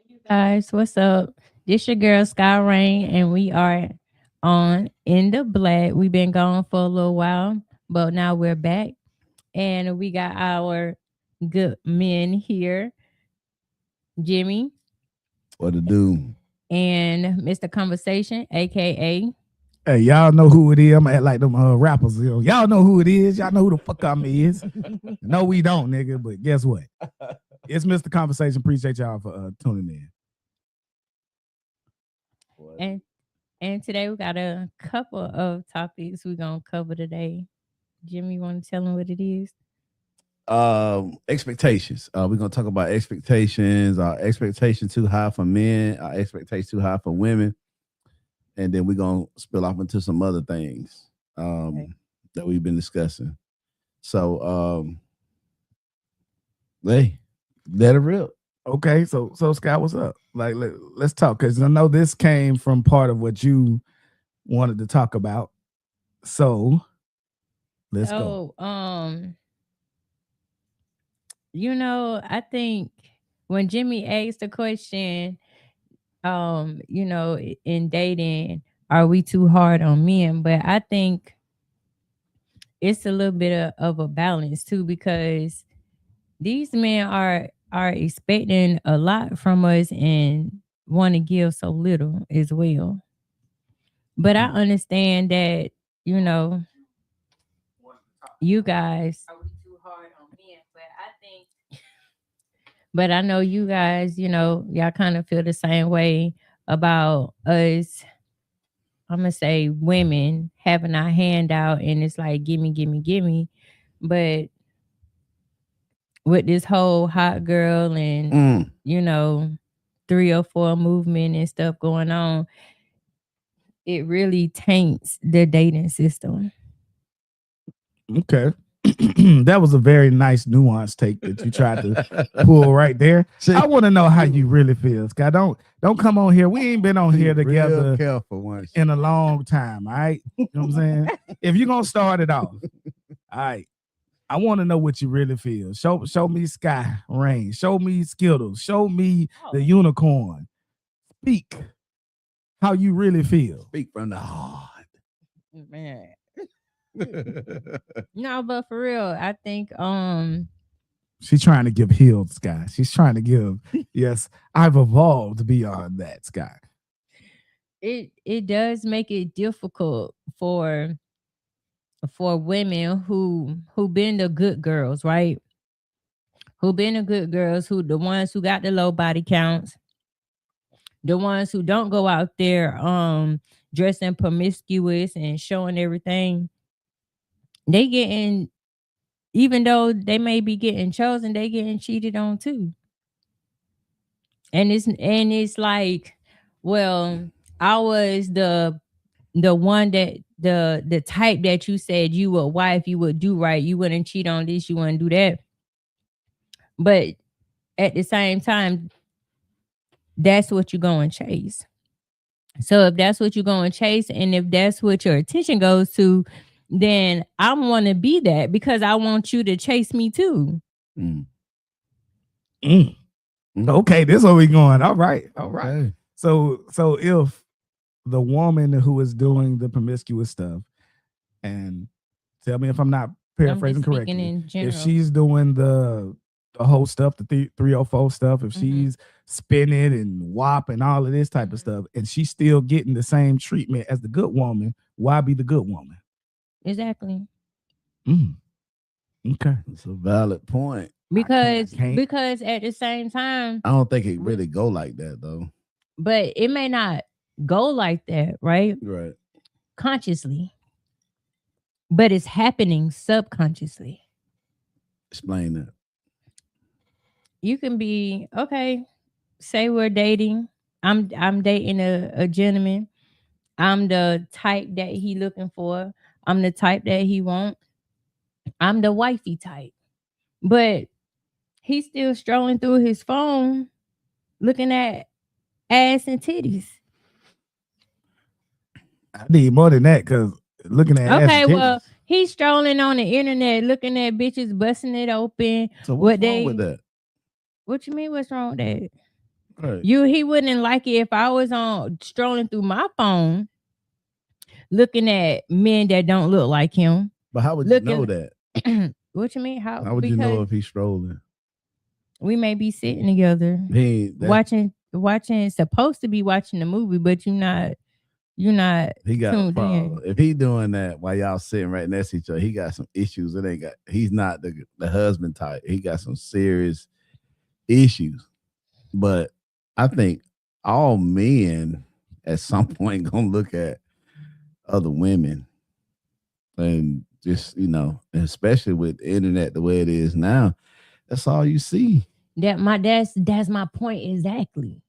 You guys, what's up? This your girl Sky Rain, and we are on In the Black. We've been gone for a little while, but now we're back, and we got our good men here, Jimmy What to do? and Mr. Conversation, aka. Hey, y'all know who it is. I'm act like them rappers. Y'all know who it is. Y'all know who the fuck I'm is. No, we don't, nigga. But guess what? It's Mr. Conversation. Appreciate y'all for tuning in. and and today we got a couple of topics we're gonna cover today. Jimmy, you want to tell them what it is? Expectations. We're gonna talk about expectations. Our expectation too high for men. Our expectation too high for women, and then we're gonna spill off into some other things Okay. that we've been discussing. So, hey, let it rip. Okay, so Scott, what's up? Like, let's talk because I know this came from part of what you wanted to talk about. So let's go. So, I think when Jimmy asked the question, in dating, are we too hard on men? But I think it's a little bit of a balance too, because these men are expecting a lot from us and want to give so little as well. But I understand that, you know, you guys are we too hard on men, but I know you guys, y'all kind of feel the same way about us. I'm gonna say women having our hand out and it's like gimme, gimme, gimme. But with this whole hot girl and Mm. 3 or 4 movement and stuff going on, it really taints the dating system. Okay. That was a very nice nuanced take that you tried to pull right there. See, I want to know how you really feel, Scott. Don't come on here. We ain't been on here real together careful once. in a long time. All right. You know what I'm saying? If you're gonna start it off, all right. I want to know what you really feel. Show me Sky Rain. Show me Skittles. Show me the unicorn. Speak how you really feel. Speak from the heart. Man. No, but for real, I think She's trying to give healed Sky. She's trying to give, yes, I've evolved beyond that, Sky. it does make it difficult for women who been the good girls, right? Who been the good girls, who the ones who got the low body counts, the ones who don't go out there dressing promiscuous and showing everything. They getting, even though they may be getting chosen, they getting cheated on too. And it's like, well, I was the one that the type that you said you would wife, you would do right, you wouldn't cheat on this, you wouldn't do that. But at the same time, that's what you're going to chase. So if that's what you're going to chase, and if that's what your attention goes to, then I want to be that because I want you to chase me too. Mm. Mm. Okay, this is where we going. All right. Okay. So if the woman who is doing the promiscuous stuff, and tell me if I'm not paraphrasing correctly, In general. if she's doing the whole stuff, the 304 stuff, if she's spinning and WAP and all of this type of stuff, and she's still getting the same treatment as the good woman, why be the good woman? Exactly. Okay. It's a valid point. Because I can't. because at the same time, I don't think it really go like that though. but it may not go like that, right? Right. Consciously. But it's happening subconsciously. Explain that. You can be okay, say we're dating. I'm dating a gentleman. I'm the type that he looking for. I'm the type that he want. I'm the wifey type. But he's still strolling through his phone looking at ass and titties. I need more than that because looking at Okay, ass well, he's strolling on the internet looking at bitches busting it open. So what's wrong with that? What you mean what's wrong with that? Right. He wouldn't like it if I was on strolling through my phone looking at men that don't look like him. But how would Looking- you know that? What you mean? How would you know if he's strolling? We may be sitting together He ain't that, watching supposed to be watching the movie, but you're not he got a tuned problem. in. If he doing that while y'all sitting right next to each other, he got some issues. He's not the husband type. He got some serious issues. But I think all men at some point gonna look at other women, and just and especially with the internet the way it is now, that's all you see. That's my point exactly.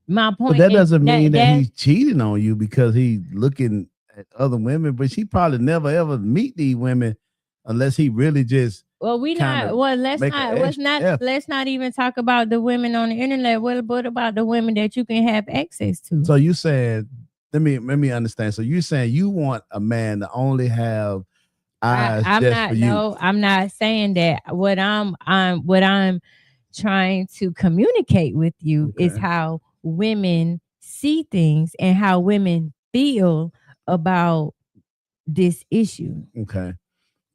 My But point. that doesn't mean that that's- he's cheating on you because he's looking at other women. But she probably never ever meet these women unless he really just. Well, we kinda not. Well, let's make an not. Let's extra not. effort. Let's not even talk about the women on the internet. What about the women that you can have access to? So you saying? Let me understand. So you saying you want a man to only have eyes I'm just not. for you? No, I'm not saying that. What I'm trying to communicate with you is Okay. how women see things and how women feel about this issue. Okay.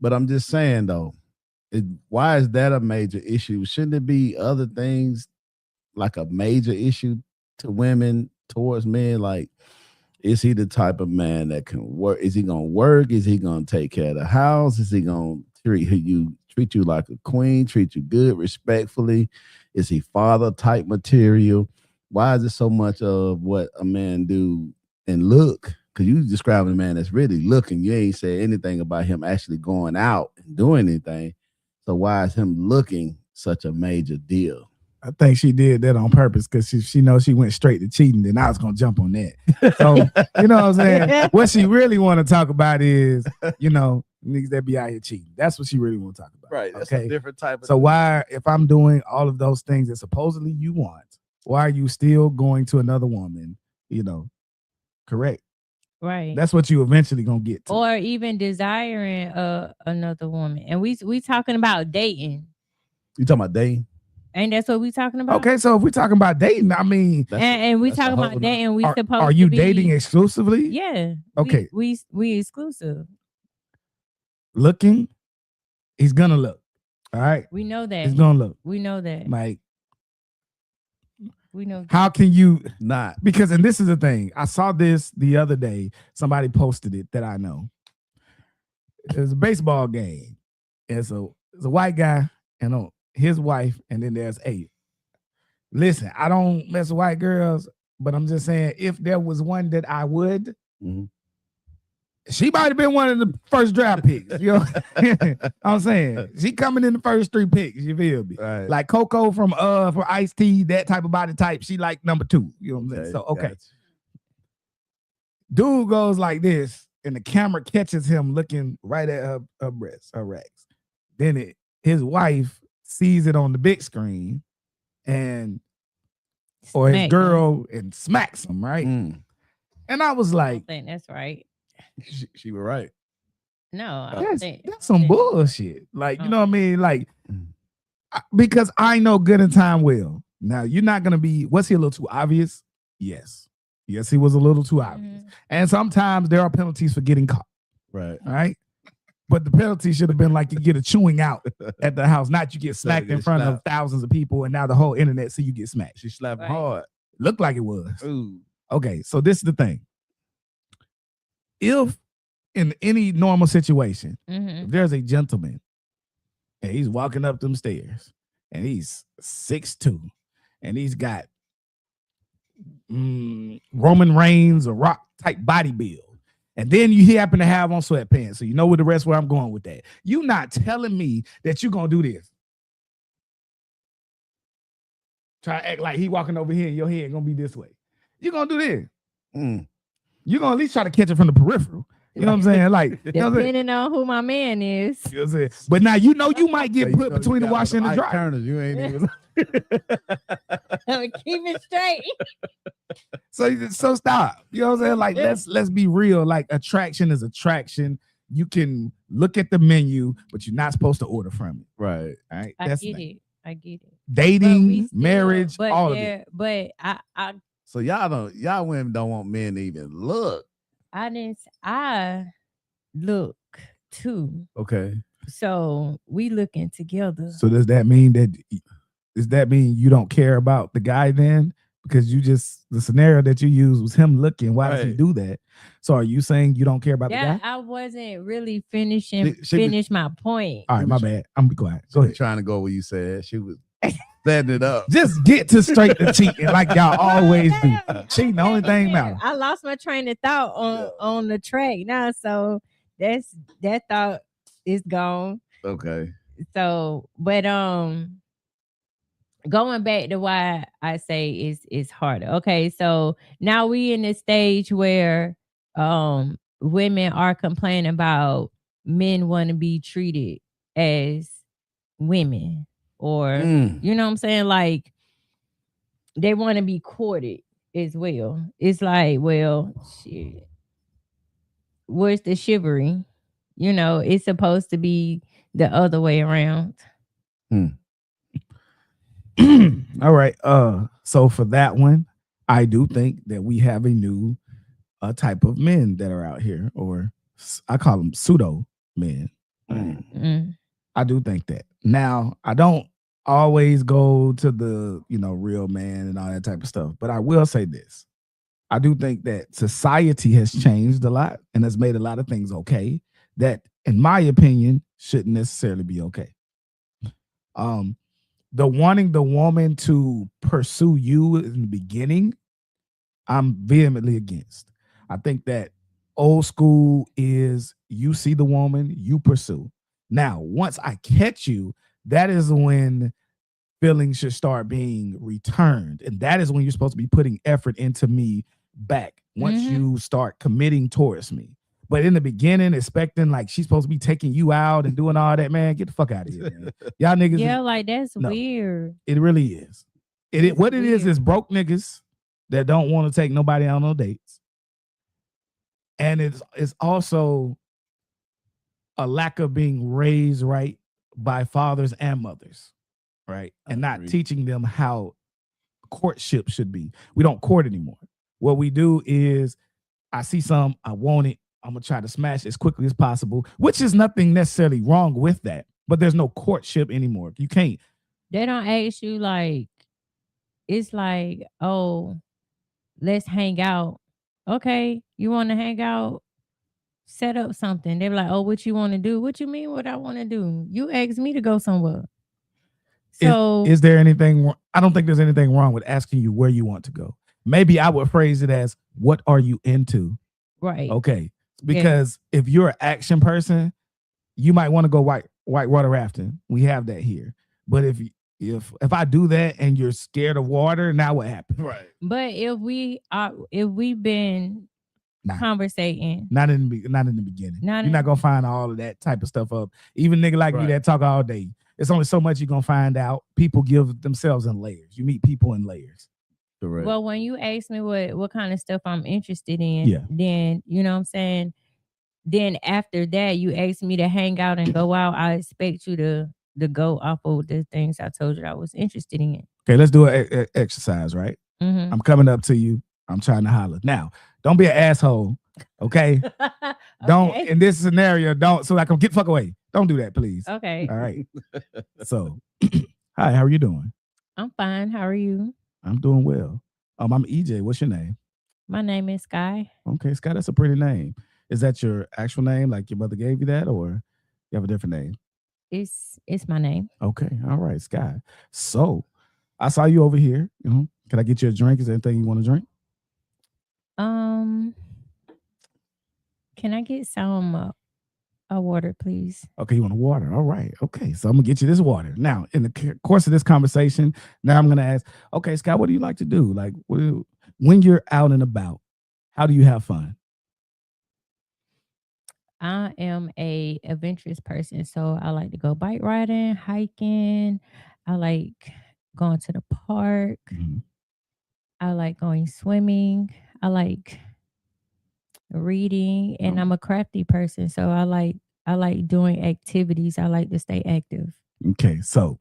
But I'm just saying though, why is that a major issue? Shouldn't it be other things like a major issue to women towards men? Like, is he the type of man that can work? Is he gonna work? Is he gonna take care of the house? Is he gonna treat you like a queen, treat you good, respectfully? Is he father type material? Why is it so much of what a man do and look? Because you describing a man that's really looking. You ain't said anything about him actually going out and doing anything. So why is him looking such a major deal? I think she did that on purpose because she knows she went straight to cheating. Then I was gonna jump on that. So you know what I'm saying? What she really want to talk about is, niggas that be out here cheating. That's what she really want to talk about. Right. That's Okay. a different type of. So why, if I'm doing all of those things that supposedly you want, why are you still going to another woman? Correct. Right. That's what you eventually gonna get to. Or even desiring another woman. And we talking about dating. You talking about dating? Ain't that's what we talking about? Okay, so if we're talking about dating, I mean, And we that's a talking whole about nother- dating. We supposed are you to be, dating exclusively? Yeah. Okay. We exclusive. Looking, he's gonna look. All right, We know that. he's gonna look. We know that. Like, We know. how can you? Not. Because, and this is the thing, I saw this the other day. Somebody posted it that I know. It was a baseball game. It's a white guy and his wife, and then there's eight. Listen, I don't mess with white girls, but I'm just saying, if there was one that I would, Mhm. she might have been one of the first draft picks. You know, I'm saying she coming in the first 3 picks. You feel me? Right. Like Coco from Ice-T, that type of body type. She like number 2. You know what I'm saying? So okay, gotcha. dude goes like this, and the camera catches him looking right at her breasts, her racks. Then his wife sees it on the big screen, or his Smack girl, and smacks him, right? Mm. And I was I like, don't think that's right. She was right. No, I don't think that's some bullshit. Like, you know what I mean? Like, Mm. because I know good and time well. Now, you're not gonna be. Was he a little too obvious? Yes, he was a little too obvious. Mhm. And sometimes there are penalties for getting caught. Right. All right. But the penalty should have been like you get a chewing out at the house, not you get smacked in get front of slapped. thousands of people, and now the whole internet see you get smacked. She slapping Right. hard. Looked like it was. Ooh. Okay, so this is the thing. If in any normal situation, Mhm. if there's a gentleman and he's walking up them stairs and he's 6'2", and he's got Roman Reigns or Rock type body build, and then you happen to have on sweatpants, so you know where the rest where I'm going with that. You not telling me that you're gonna do this. Try to act like he walking over here and your head gonna be this way. You're gonna do this. Mm. You're gonna at least try to catch it from the peripheral. You know what I'm saying? Like, you know what I'm saying? Depending on who my man is. You know what I'm saying? But now you know you might Yeah, get you put know you between the got washer and the Ike dryer. Turners, you ain't even. Keep it straight. So stop. You know what I'm saying? Like, let's be real. Like, attraction is attraction. You can look at the menu, but you're not supposed to order from it. Right. All right. I That's get the thing. it. I get it. dating, marriage, all of it. But I So y'all women don't want men to even look. I look too. Okay. So we looking together. So does that mean you don't care about the guy then? Because the scenario that you used was him looking. Why does he Right. do that? So are you saying you don't care about the Yeah, guy? I wasn't really She finish my point. All right, my bad. I'm gonna be quiet. She Go was ahead. trying to go where you said. She was setting it up. Just get to straight to cheating like y'all always do. Cheating, the only thing matter. I lost my train of thought on the track now, so that thought is gone. Okay. So, but going back to why I say it's harder. Okay, so now we in the stage where women are complaining about men want to be treated as women, or you know what I'm saying, like they want to be courted as well. It's like, well, shit, where's the chivalry? You know, it's supposed to be the other way around. All right. So for that one, I do think that we have a new type of men that are out here, or I call them pseudo men. I do think that. Now, I don't always go to the, real man and all that type of stuff, but I will say this. I do think that society has changed a lot and has made a lot of things okay that, in my opinion, shouldn't necessarily be okay. The wanting the woman to pursue you in the beginning, I'm vehemently against. I think that old school is you see the woman, you pursue. Now, once I catch you, that is when feelings should start being returned. And that is when you're supposed to be putting effort into me back once you start committing towards me. But in the beginning, expecting like she's supposed to be taking you out and doing all that, man, get the fuck out of here, man. Y'all niggas. Yeah, like that's weird. It really is. What it is broke niggas that don't want to take nobody on no dates. And it's also a lack of being raised right by fathers and mothers, right? And not teaching them how courtship should be. We don't court anymore. What we do is I see some, I want it, I'm gonna try to smash as quickly as possible, which is nothing necessarily wrong with that. But there's no courtship anymore. You can't. They don't ask you like, it's like, oh, let's hang out. Okay, you want to hang out? Set up something. They're like, oh, what you want to do? What you mean what I want to do? You asked me to go somewhere. So is there anything? I don't think there's anything wrong with asking you where you want to go. Maybe I would phrase it as, what are you into? Right. Okay. Because if you're an action person, you might want to go white water rafting. We have that here. But if I do that and you're scared of water, now what happens? Right. But if we've been conversating, not in the beginning, you're not gonna find all of that type of stuff up. Even nigga like me that talk all day, it's only so much you're gonna find out. People give themselves in layers. You meet people in layers. Correct. Well, when you ask me what kind of stuff I'm interested in, then you know what I'm saying. Then after that, you ask me to hang out and go out. I expect you to go off of the things I told you I was interested in. Okay, let's do an exercise, right? I'm coming up to you. I'm trying to holler. Now, don't be an asshole, okay? Don't, in this scenario, don't, so I can get fuck away. Don't do that, please. Okay. All right. So, hi, how are you doing? I'm fine. How are you? I'm doing well. I'm EJ. What's your name? My name is Sky. Okay, Sky, that's a pretty name. Is that your actual name? Like your mother gave you that, or you have a different name? It's my name. Okay, all right, Sky. So I saw you over here. Can I get you a drink? Is there anything you want to drink? Can I get some water, please? Okay, you want a water? All right. Okay, so I'm gonna get you this water. Now, in the course of this conversation, now I'm gonna ask, okay, Sky, what do you like to do? Like, when you're out and about, how do you have fun? I am a adventurous person, so I like to go bike riding, hiking. I like going to the park. I like going swimming. I like reading, and I'm a crafty person, so I like doing activities. I like to stay active. Okay, so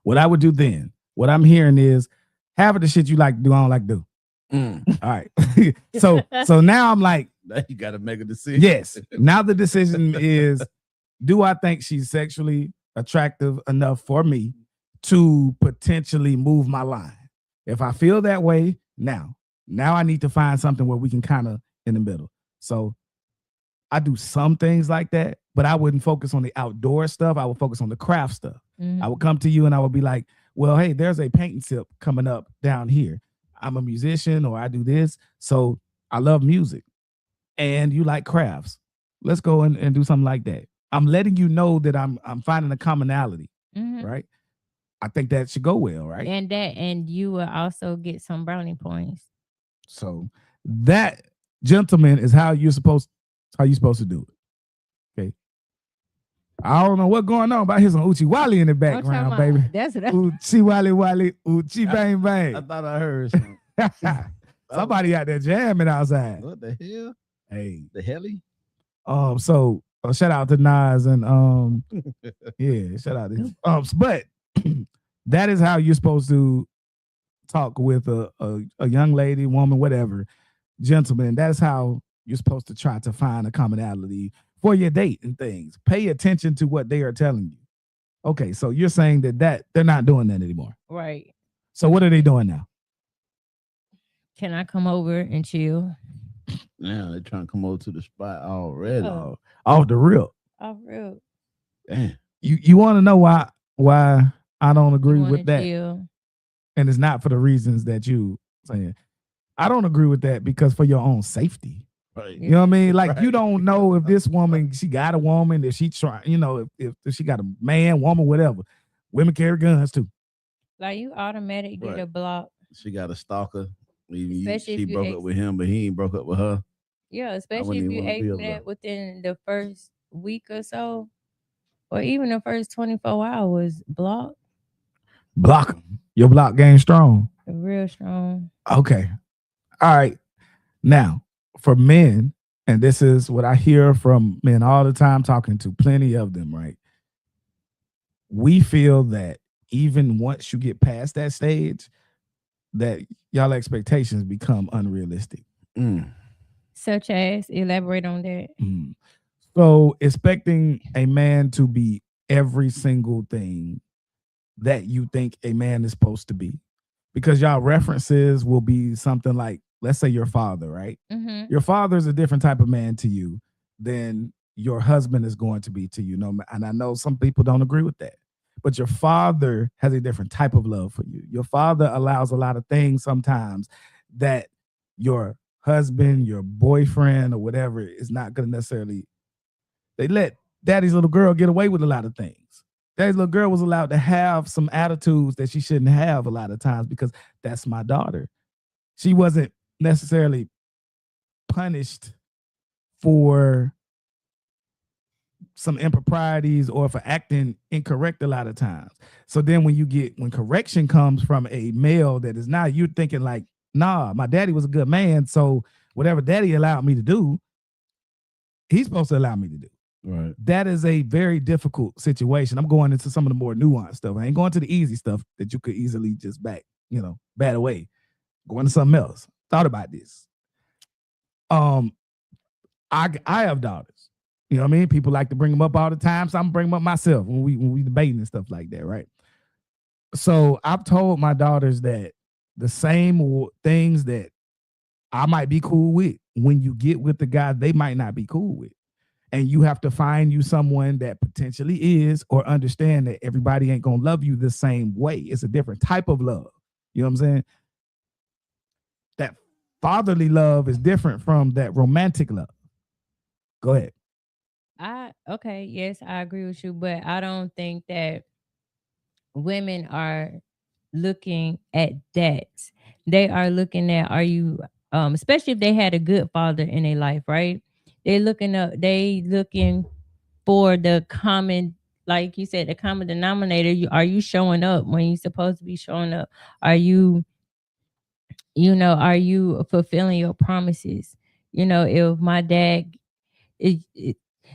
What I would do then, what I'm hearing is half of the shit you like to do, I don't like to do. All right. so now I'm like, Now you got to make a decision. yes. Now the decision is, do I think she's sexually attractive enough for me to potentially move my line? If I feel that way, now I need to find something where we can kind of in the middle. So I do some things like that, but I wouldn't focus on the outdoor stuff. I would focus on the craft stuff. I would come to you and I would be like, well, hey, there's a painting sip coming up down here. I'm a musician or I do this. So I love music and you like crafts. Let's go and do something like that. I'm letting you know that I'm finding a commonality, right? I think that should go well, right? And you will also get some brownie points. So that, gentleman, is how you're supposed to do it. Okay. I don't know what's going on, but I hear some Uchi Wally in the background, baby. That's what Uchi Wally, Uchi Bang Bang. I thought I heard something. Somebody out there jamming outside. What the hell? Hey. The helly? So shout out to Nas and yeah, shout out to him. But that is how you're supposed to talk with a young lady, woman, whatever, gentleman. That's how you're supposed to try to find a commonality for your date and things. Pay attention to what they are telling you. Okay, so you're saying that they're not doing that anymore. Right. So what are they doing now? Can I come over and chill? Now they're trying to come over to the spot already. Oh. Off the real. Off real. Damn. You want to know why I don't agree with that? Chill. And it's not for the reasons that you saying. I don't agree with that because for your own safety. Right. You know what I mean? Like, Right. you don't know if this woman, she got a woman, if she try, you know, if she got a man, woman, whatever. Women carry guns too. Like, you automatically get Right. a block. She got a stalker. Especially She if you broke up with him, but he ain't broke up with her. Yeah, especially if wouldn't you even wanna be ask over there. that within the first week or so, or even the first 24 hours, block. Block them. Your block game strong. Real strong. Okay. All right. Now, for men, and this is what I hear from men all the time, talking to plenty of them, right? We feel that even once you get past that stage, that y'all expectations become unrealistic. Such as, elaborate on that. So expecting a man to be every single thing that you think a man is supposed to be, because y'all references will be something like, let's say your father, right? Your father is a different type of man to you than your husband is going to be to you. And I know some people don't agree with that, but your father has a different type of love for you. Your father allows a lot of things sometimes that your husband, your boyfriend, or whatever is not going to necessarily. They let daddy's little girl get away with a lot of things. Daddy's little girl was allowed to have some attitudes that she shouldn't have a lot of times because that's my daughter. She wasn't necessarily punished for some improprieties or for acting incorrect a lot of times. So then when correction comes from a male that is not, you're thinking like, nah, my daddy was a good man, so whatever daddy allowed me to do, he's supposed to allow me to do. Right. That is a very difficult situation. I'm going into some of the more nuanced stuff. I ain't going to the easy stuff that you could easily just bat away. Going to something else. Thought about this. I have daughters. You know what I mean? People like to bring them up all the time, so I'm bringing them up myself when we debating and stuff like that, right? So I've told my daughters that the same things that I might be cool with, when you get with the guy, they might not be cool with. And you have to find you someone that potentially is, or understand that everybody ain't going to love you the same way. It's a different type of love. You know what I'm saying? That fatherly love is different from that romantic love. Go ahead. Yes, I agree with you, but I don't think that women are looking at that. They are looking at, are you, especially if they had a good father in their life, right? They looking for the common, like you said, the common denominator. Are you showing up when you're supposed to be showing up? Are you fulfilling your promises? If my dad,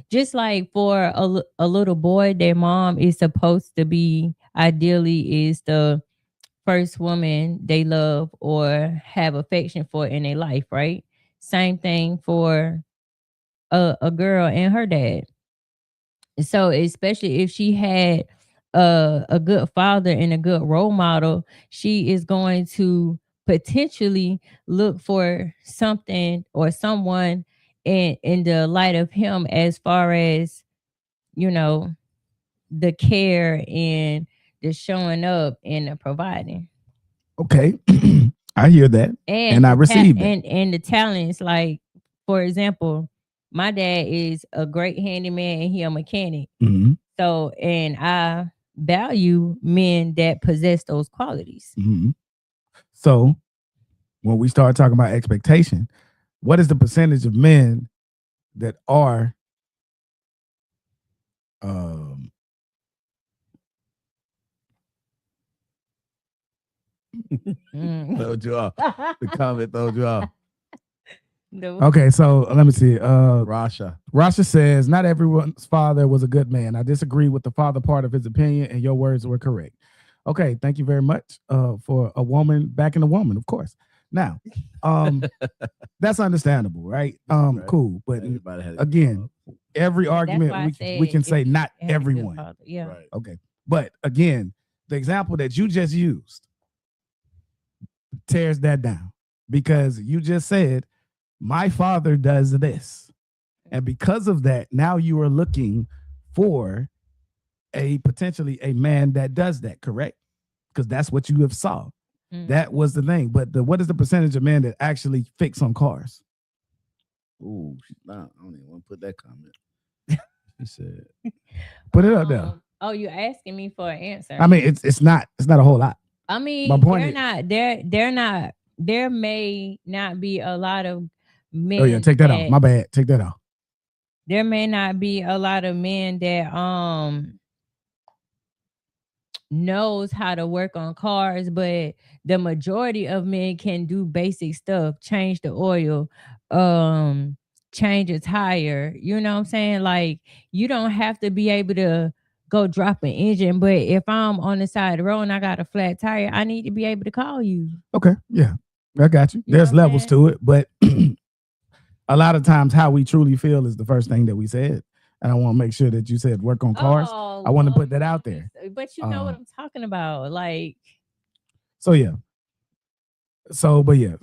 just like for a little boy, their mom is supposed to be ideally is the first woman they love or have affection for in their life, right? Same thing for a girl and her dad. So especially if she had a good father and a good role model, she is going to potentially look for something or someone in the light of him, as far as, you know, the care and the showing up and the providing. Okay. I hear that. And I the received that. and the talents, like, for example, my dad is a great handyman and he a mechanic. Mhm, So, and I value men that possess those qualities. mhm. So when we start talking about expectation, what is the percentage of men that are um Mm. Throwed you off. The comment throwed you off. No. okay, so let me see. Rasha. Rasha says, not everyone's father was a good man. I disagree with the father part of his opinion, and your words were correct. Okay, thank you very much for a woman backing a woman, of course. Now, that's understandable, right? Right. Cool. But Everybody has again, every That's why I argument we said can if say you not have a good everyone. father, yeah. right. Okay. But again, the example that you just used tears that down because you just said, my father does this. And because of that, now you are looking for a potentially a man that does that, correct? Because that's what you have saw. Mm. That was the thing. But what is the percentage of men that actually fix on cars? Ooh, she's not. I don't even want to put that comment. She said, Put it up there. Oh, you're asking me for an answer. I mean, it's not a whole lot. I mean, my point they're not. There may not be a lot of men. Oh yeah, take that off. My bad. Take that off. There may not be a lot of men that knows how to work on cars, but the majority of men can do basic stuff, change the oil, change a tire. You know what I'm saying? Like, you don't have to be able to go drop an engine, but if I'm on the side of the road and I got a flat tire, I need to be able to call you. Okay, yeah, I got you. You know There's what I'm levels saying? to it, but a lot of times how we truly feel is the first thing that we said. And I want to make sure that you said work on cars. Oh, I want to well, put that out there. but you know what I'm talking about. Like, So yeah. But yeah.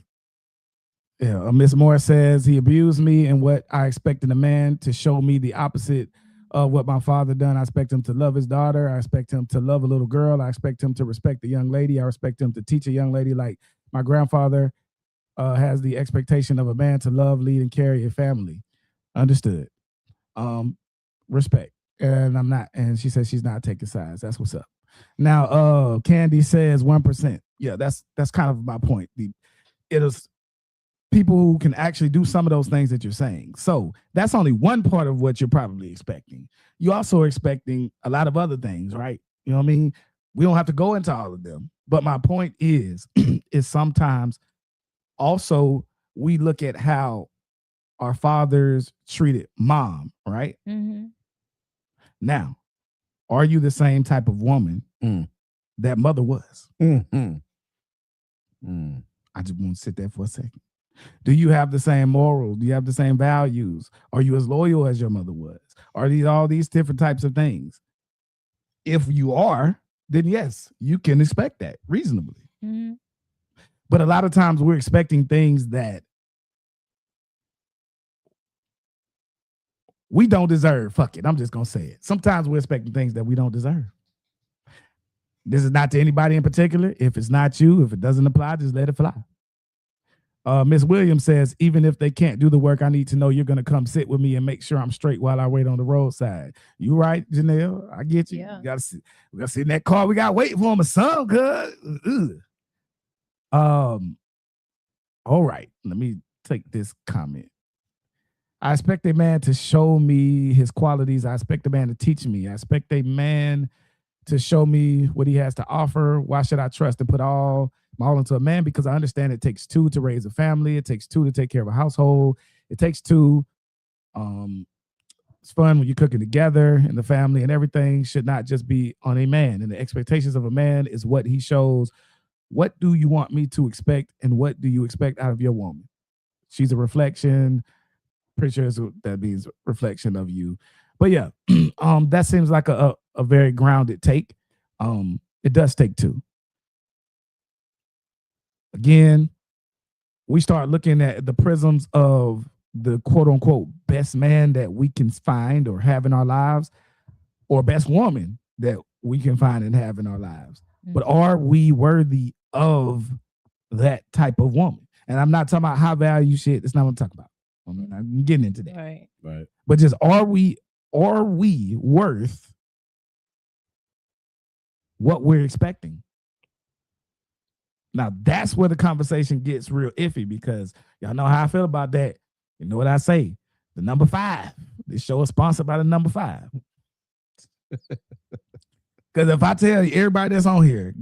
Yeah. Miss Moore says he abused me and what I expected a man to show me the opposite of what my father done. I expect him to love his daughter. I expect him to love a little girl. I expect him to respect the young lady. I respect him to teach a young lady like my grandfather has the expectation of a man to love, lead, and carry a family. Understood. Respect. And I'm not, and she says she's not taking sides. That's what's up. Now, Candy says 1%. Yeah, that's kind of my point. It is people who can actually do some of those things that you're saying. So that's only one part of what you're probably expecting. You're also expecting a lot of other things, right? You know what I mean? We don't have to go into all of them. But my point is, is sometimes also we look at how our fathers treated mom, right? mm-hmm. Now, are you the same type of woman that mother was? mm-hmm. I just want to sit there for a second. Do you have the same morals? Do you have the same values? Are you as loyal as your mother was? Are these all these different types of things? If you are, then yes, you can expect that reasonably. Mm-hmm. But a lot of times we're expecting things that we don't deserve. Fuck it. I'm just going to say it. Sometimes we're expecting things that we don't deserve. This is not to anybody in particular. If it's not you, if it doesn't apply, just let it fly. Miss Williams says, even if they can't do the work, I need to know you're going to come sit with me and make sure I'm straight while I wait on the roadside. You right, Janelle? I get you. Yeah. We got to sit in that car. We got to wait for him or something, cuz. All right. Let me take this comment. I expect a man to show me his qualities. I expect a man to teach me. I expect a man to show me what he has to offer. Why should I trust and put all my all into a man? Because I understand it takes two to raise a family. It takes two to take care of a household. It takes two. It's fun when you're cooking together and the family and everything should not just be on a man. And the expectations of a man is what he shows. What do you want me to expect, and what do you expect out of your woman? She's a reflection. Pretty sure that means reflection of you. But yeah, that seems like a very grounded take. It does take two. Again, we start looking at the prisms of the quote unquote best man that we can find or have in our lives, or best woman that we can find and have in our lives. But are we worthy of that type of woman? And I'm not talking about high value shit. That's not what I'm talking about. I'm getting into that. Right. But just are we worth what we're expecting? Now that's where the conversation gets real iffy, because y'all know how I feel about that. You know what I say? The number 5. This show is sponsored by the number 5. Because if I tell you, everybody that's on here,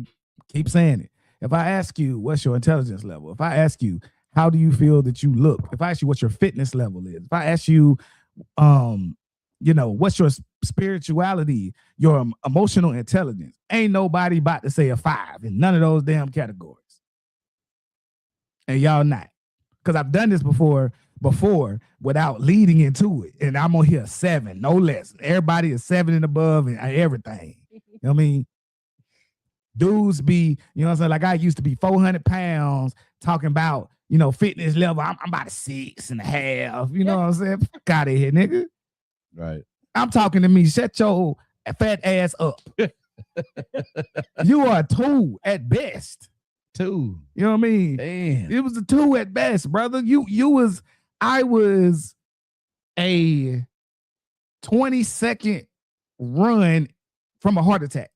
keep saying it. If I ask you, what's your intelligence level? If I ask you, how do you feel that you look? If I ask you what your fitness level is, if I ask you, what's your spirituality, your emotional intelligence, ain't nobody about to say a 5 in none of those damn categories. And y'all not. Because I've done this before without leading into it. And I'm on here 7, no less. Everybody is 7 and above and everything. You know what I mean? Dudes be, you know what I'm saying? Like I used to be 400 pounds talking about, fitness level. I'm about a 6.5. You know what I'm saying? Fuck out of here, nigga. Right. I'm talking to me. Shut your fat ass up. You are a 2 at best. 2. You know what I mean? Damn. It was a 2 at best, brother. I was a 20-second run from a heart attack.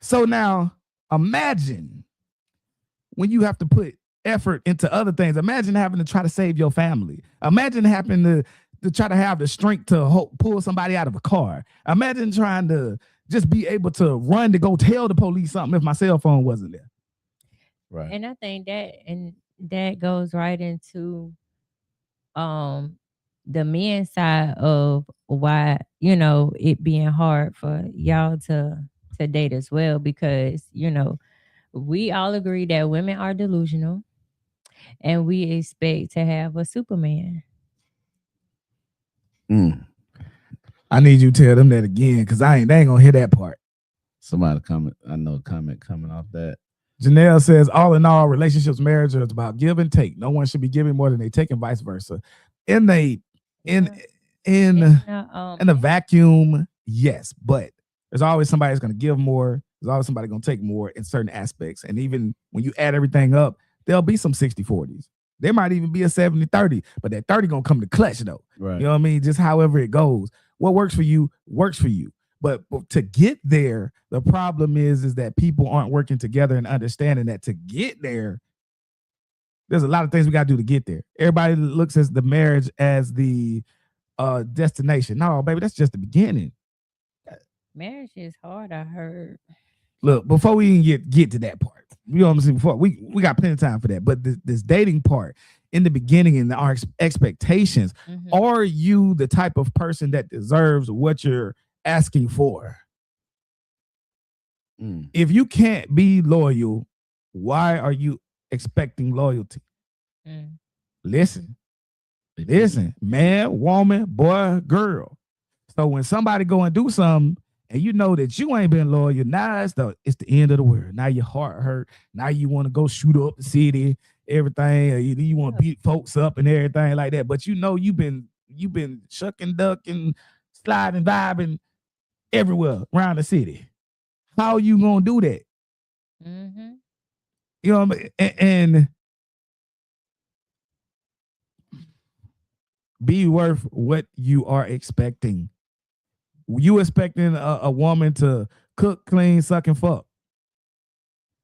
So now imagine when you have to put effort into other things. Imagine having to try to save your family. Imagine having to try to have the strength to pull somebody out of a car. Imagine trying to just be able to run to go tell the police something if my cell phone wasn't there. Right. And I think that goes right into the men's side of why, it being hard for y'all to date as well, because, we all agree that women are delusional and we expect to have a Superman. I need you to tell them that again, because they ain't gonna hear that part. Somebody comment coming off that. Janelle says, all in all, relationships, marriage is about give and take. No one should be giving more than they take, and vice versa. In a vacuum, yes, but there's always somebody that's gonna give more. There's always somebody gonna take more in certain aspects. And even when you add everything up, there'll be some 60-40s. There might even be a 70-30, but that 30 gonna come to clutch though. Right. You know what I mean? Just however it goes. What works for you works for you. But to get there, the problem is that people aren't working together and understanding that to get there, there's a lot of things we got to do to get there. Everybody looks at the marriage as the destination. No, baby, that's just the beginning. Marriage is hard, I heard. Look, before we even get to that part, you know what I'm saying? Before we got plenty of time for that. But this dating part in the beginning and our expectations, are you the type of person that deserves what you're asking for? If you can't be loyal, why are you expecting loyalty? Listen, man, woman, boy, girl. So when somebody go and do something and you know that you ain't been loyal, now it's the end of the world. Now your heart hurt. Now you want to go shoot up the city, everything. You want to beat folks up and everything like that. But you've been shucking, ducking, sliding, vibing everywhere around the city. How you gonna do that? You know what I mean? And be worth what you are expecting. You expecting a woman to cook, clean, suck, and fuck,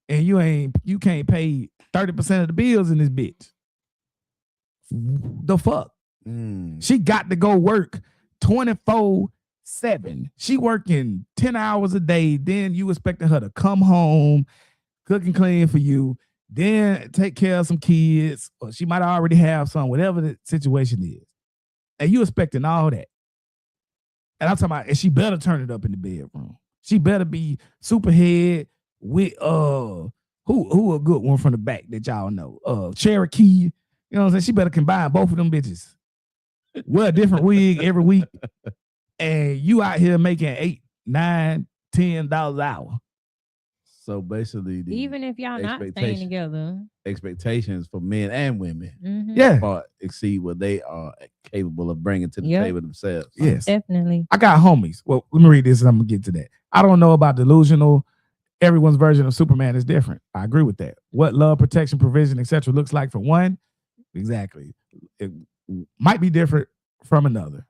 and you can't pay 30% of the bills in this bitch. The fuck? She got to go work 24/7. She working 10 hours a day. Then you expecting her to come home, cook and clean for you, then take care of some kids, or she might already have some, whatever the situation is. And you expecting all that. And I'm talking about, and she better turn it up in the bedroom. She better be superhead with who a good one from the back that y'all know. Cherokee. You know what I'm saying? She better combine both of them bitches. Wear a different wig every week. And you out here making $8, $9, $10 an hour. So basically, Even if y'all not staying together, expectations for men and women Yeah. far exceed what they are capable of bringing to the table themselves. Yes. Definitely. I got homies. Well, let me read this and I'm going to get to that. I don't know about delusional. Everyone's version of Superman is different. I agree with that. What love, protection, provision, etc. looks like for one, exactly. It might be different from another.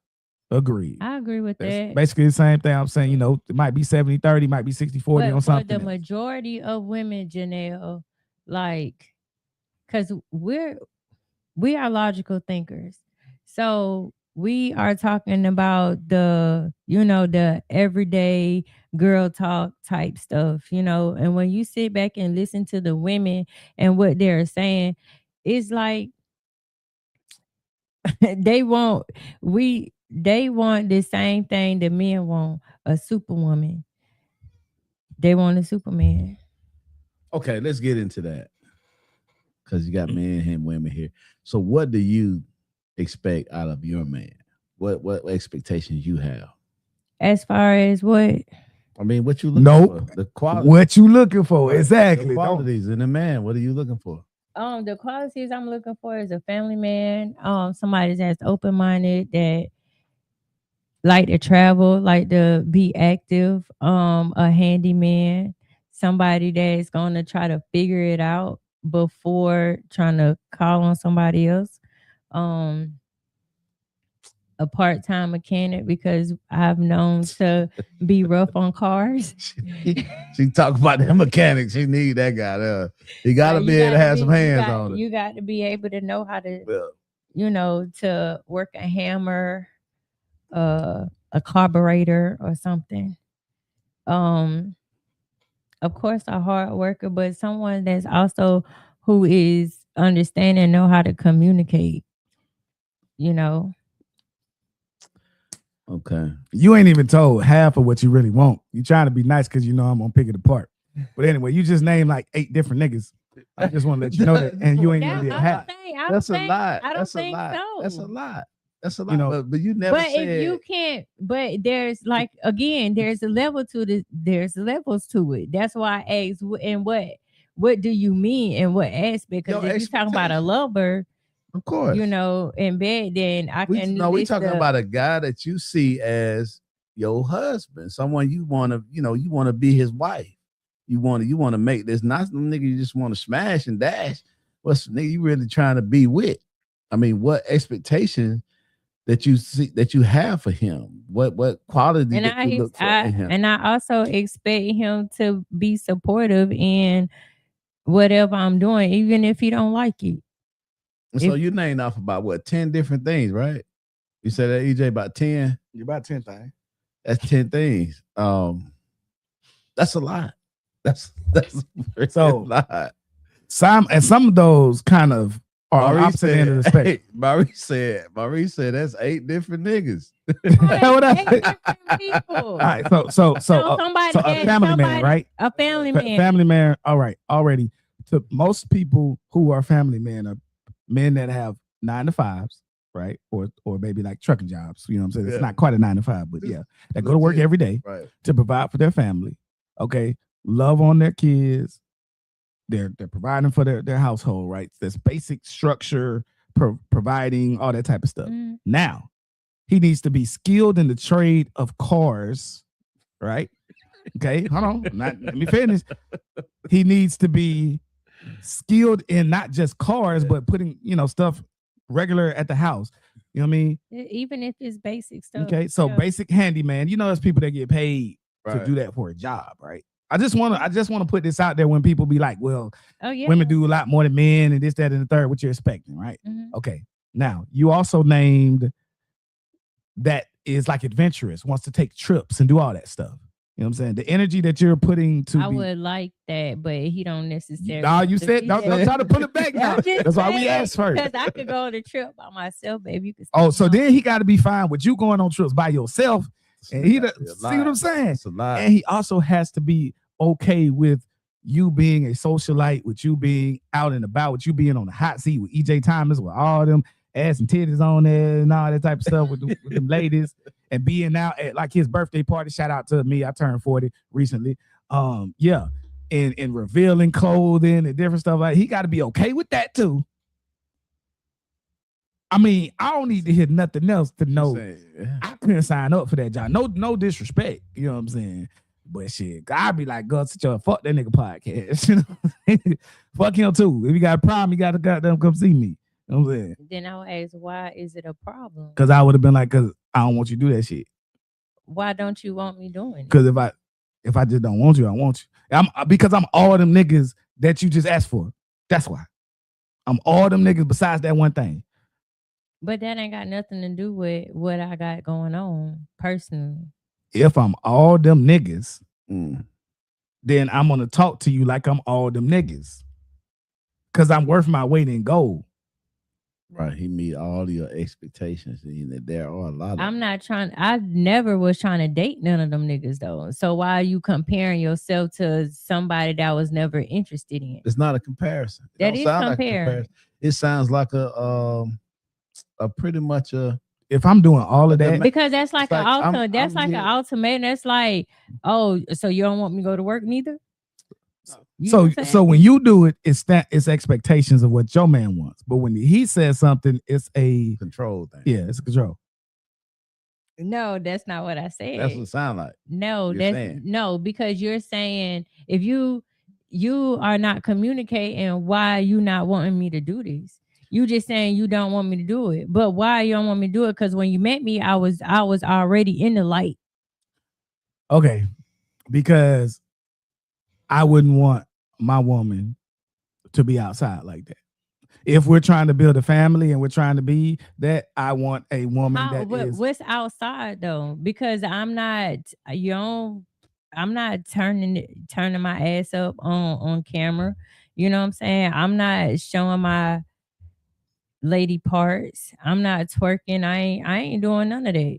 Agreed. I agree with that. Basically the same thing I'm saying, you know, it might be 70-30, might be 60-40 on something. But the majority of women, Janelle, like, because we are logical thinkers. So we are talking about the, you know, the everyday girl talk type stuff, you know, and when you sit back and listen to the women and what they're saying, it's like they want the same thing the men want, a superwoman. They want a Superman. Okay, let's get into that. Because you got men and women here. So what do you expect out of your man? What expectations you have? As far as what? I mean, what you looking for? The quality. What you looking for? Exactly. The qualities in a man. What are you looking for? The qualities I'm looking for is a family man, somebody that's open-minded, that like to travel, like to be active, a handyman, somebody that's gonna try to figure it out before trying to call on somebody else. A part-time mechanic, because I've known to be rough on cars. She talk about the mechanics. She need that guy. He gotta be able to have some hands on it. You got to be able to know how to, you know, to work a hammer, a carburetor or something. Of course, a hard worker, but someone that's also who is understanding, know how to communicate, you know. Okay. You ain't even told half of what you really want. You trying to be nice because you know I'm gonna pick it apart. But anyway, you just named like 8 different niggas. I just want to let you know that, and you ain't even did half. That's a lot. I don't think so. That's a lot. That's a lot. You know, but you never. But said... if you can't, but there's like, again, there's a level to this. There's levels to it. That's why I asked, and what do you mean in what aspect? Because if you're talking about a lover, of course, you know, in bed, then we're talking about a guy that you see as your husband, someone you want to be his wife. You want to make this not some nigga you just want to smash and dash. What's the nigga you really trying to be with? I mean, what expectation that you see that you have for him? What quality and that you look for in him? And I also expect him to be supportive in whatever I'm doing, even if he don't like it. So you named off about what 10 different things, right? You said that EJ about 10. You're about 10 things. That's 10 things. That's a lot. That's so a lot. Some of those kind of are opposite end of the spectrum. Maurice said that's 8 different niggas. What 8 different people. All right, so a family man, right? A family man. Family man. All right, already. To most people who are family men are men that have 9 to 5s, right? Or maybe like trucking jobs. You know what I'm saying? It's not quite a 9 to 5, but yeah, that go to work every day to provide for their family. Okay, love on their kids. They're providing for their household, right? There's basic structure, providing all that type of stuff. Now, he needs to be skilled in the trade of cars, right? Okay, hold on. Let me finish. He needs to be skilled in not just cars, but putting, stuff regular at the house. You know what I mean? Even if it's basic stuff. Okay, so basic handyman. There's people that get paid to do that for a job, right? I just want to put this out there when people be like, well, women do a lot more than men and this, that, and the third, what you're expecting, right? Mm-hmm. Okay. Now, you also named that is like adventurous, wants to take trips and do all that stuff. You know what I'm saying? The energy that you're putting to I be. would like that, but he don't necessarily. Nah, you said don't try to pull it back now. That's why we asked first. Because I could go on a trip by myself, baby. You could Oh, stay so home. then he got to be fine with you going on trips by yourself. And he That's a see lie. what I'm saying? It's a lie. And he also has to be okay with you being a socialite, with you being out and about, with you being on the hot seat with EJ Thomas, with all them ass and titties on there and all that type of stuff with them ladies, and being out at like his birthday party. Shout out to me. I turned 40 recently. Yeah. And revealing clothing and different stuff like he got to be okay with that too. I mean, I don't need to hear nothing else to know. I couldn't sign up for that job. No disrespect. You know what I'm saying? But shit, I'd be like, God, fuck that nigga podcast. You know? Fuck him too. If you got a problem, you got to goddamn come see me. You know what I'm saying? Then I would ask, why is it a problem? Because I would have been like, because I don't want you to do that shit. Why don't you want me doing it? Because if I just don't want you, I want you. Because I'm all them niggas that you just asked for. That's why. I'm all them niggas besides that one thing. But that ain't got nothing to do with what I got going on personally. If I'm all them niggas, Mm. then I'm gonna talk to you like I'm all them niggas. Cause I'm worth my weight in gold. Right. He meet all your expectations. And there are a lot of I never was trying to date none of them niggas though. So why are you comparing yourself to somebody that I was never interested in? It's not a comparison. It That don't is sound like a comparing. comparison. It sounds like a pretty much a If I'm doing all of that, Because that's like It's an like, ultimate. That's like an ultimatum. That's like, oh, so you don't want me to go to work neither? You know what I'm so saying? when you do it, it's expectations of what your man wants. But when he says something, it's a control thing. yeah, it's a control. No, that's not what I said. That's what it sounds like. No, you're that's saying. no, because you're saying if you are not communicating why you not wanting me to do this. You just saying you don't want me to do it. But why you don't want me to do it? Because when you met me, I was already in the light. Okay, because I wouldn't want my woman to be outside like that. If we're trying to build a family and we're trying to be that, I want a woman What's outside though? Because I'm not, I'm not turning my ass up on camera. You know what I'm saying? I'm not showing my lady parts. I'm not twerking. I ain't doing none of that.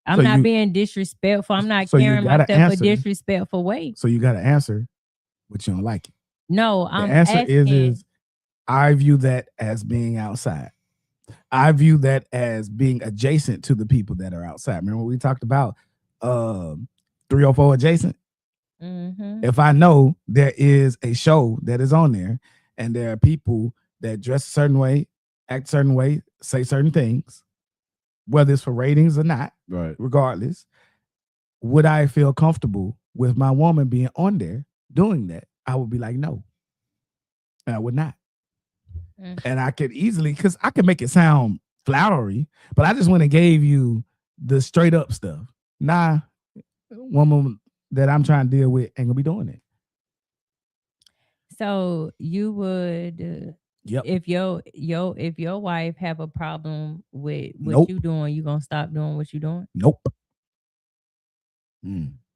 I'm not being disrespectful. I'm not carrying myself a disrespectful way. So you got to answer, but you don't like it. No, The answer is I view that as being outside. I view that as being adjacent to the people that are outside. Remember we talked about 304 adjacent? Mm-hmm. If I know there is a show that is on there and there are people that dress a certain way, act a certain way, say certain things, whether it's for ratings or not, Right. regardless, would I feel comfortable with my woman being on there doing that? I would be like, no, I would not. And I could easily, because I could make it sound flowery, but I just went and gave you the straight up stuff. Nah, woman that I'm trying to deal with ain't gonna be doing it. So you would, if your wife have a problem with what you doing, you gonna stop doing what you doing? Nope.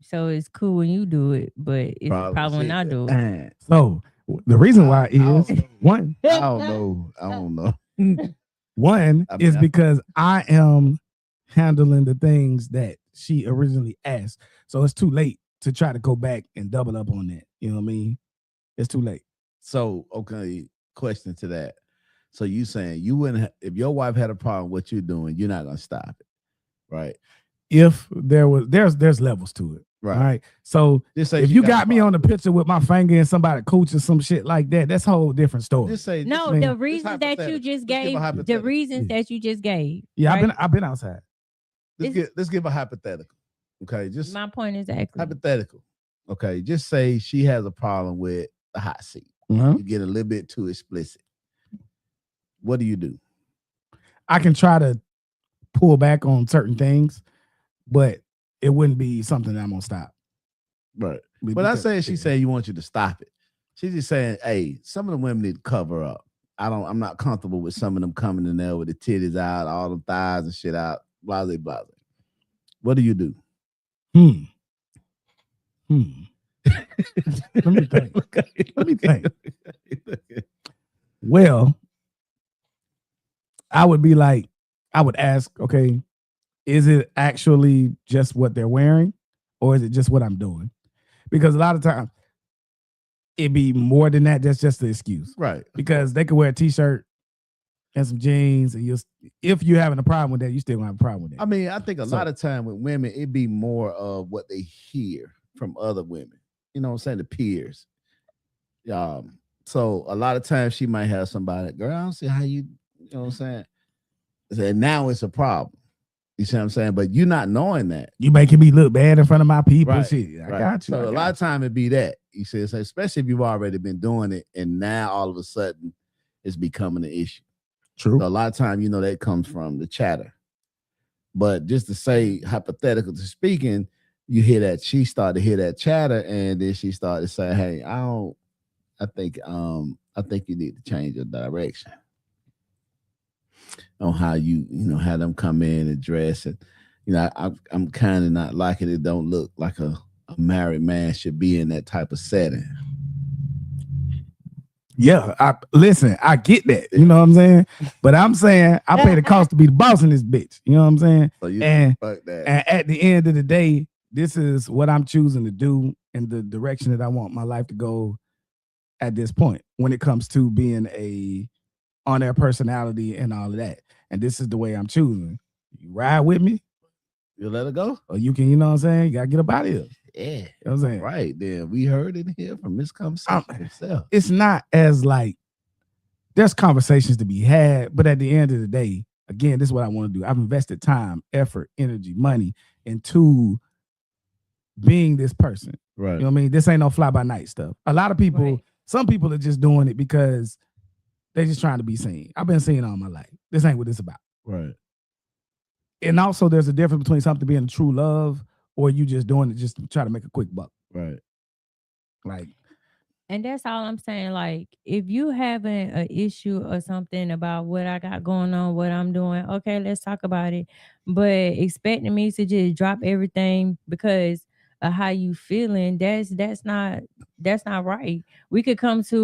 So it's cool when you do it, but it's a problem when I do it. So the reason why is one. I don't know. One is because I am handling the things that she originally asked. So it's too late to try to go back and double up on that. You know what I mean? It's too late. So, okay, question to that. So you saying you wouldn't, if your wife had a problem with what you're doing, you're not gonna stop it, right? If there's levels to it. Right. So just say if you got me on the picture with my finger and somebody coach or some shit like that, that's a whole different story. Just say the reasons that you just gave. The reasons that you just gave. Yeah, right? I've been outside. Let's give a hypothetical. Okay, just my point exactly. Hypothetical. Okay, just say she has a problem with the hot seat. Mm-hmm. You get a little bit too explicit. What do? I can try to pull back on certain things, but it wouldn't be something that I'm gonna stop. Right. But I say she said you want you to stop it. She's just saying, hey, some of the women need to cover up. I'm not comfortable with some of them coming in there with the titties out, all the thighs and shit out, blah, blah, blah. What do you do? Let me think. Let me think. Well, I would be like, I would ask, okay, is it actually just what they're wearing, or is it just what I'm doing? Because a lot of times it'd be more than that. That's just the excuse. Right. Because they could wear a t-shirt and some jeans, and if you're having a problem with that, you still gonna have a problem with that. I mean, I think a lot of time with women, it'd be more of what they hear from other women. You know what I'm saying? The peers. So a lot of times she might have somebody, girl, I don't see how you know what I'm saying? And now it's a problem. You see what I'm saying? But you're not knowing that. You making me look bad in front of my people. Right. Shit. I Right. got you. So a lot of time it'd be that. You see, so especially if you've already been doing it and now all of a sudden it's becoming an issue. True. So a lot of time, you know, that comes from the chatter. But just to say, hypothetical to speaking, you hear that she started to hear that chatter, and then she started to say, hey, I think you need to change your direction on how you have them come in and dress. And I'm kind of not liking it. Don't look like a married man should be in that type of setting. Yeah, I get that. You know what I'm saying? But I'm saying I pay the cost to be the boss in this bitch. You know what I'm saying? So you fuck that. And at the end of the day, this is what I'm choosing to do and the direction that I want my life to go at this point when it comes to being on their personality and all of that. And this is the way I'm choosing. You ride with me, you let it go, or you can, you know what I'm saying? You gotta get up out of here. Yeah, you know what I'm saying? Right then, we heard it here from this conversation itself. It's not as like there's conversations to be had, but at the end of the day, again, this is what I want to do. I've invested time, effort, energy, money into being this person. Right. You know what I mean? This ain't no fly by night stuff. A lot of people, right. Some people are just doing it because they're just trying to be seen. I've been seen all my life. This ain't what it's about. Right. And also there's a difference between something being true love or you just doing it just to try to make a quick buck. Right. Like, and that's all I'm saying. Like, if you having an issue or something about what I got going on, what I'm doing, okay, let's talk about it. But expecting me to just drop everything because of how you feeling, that's not right. We could come to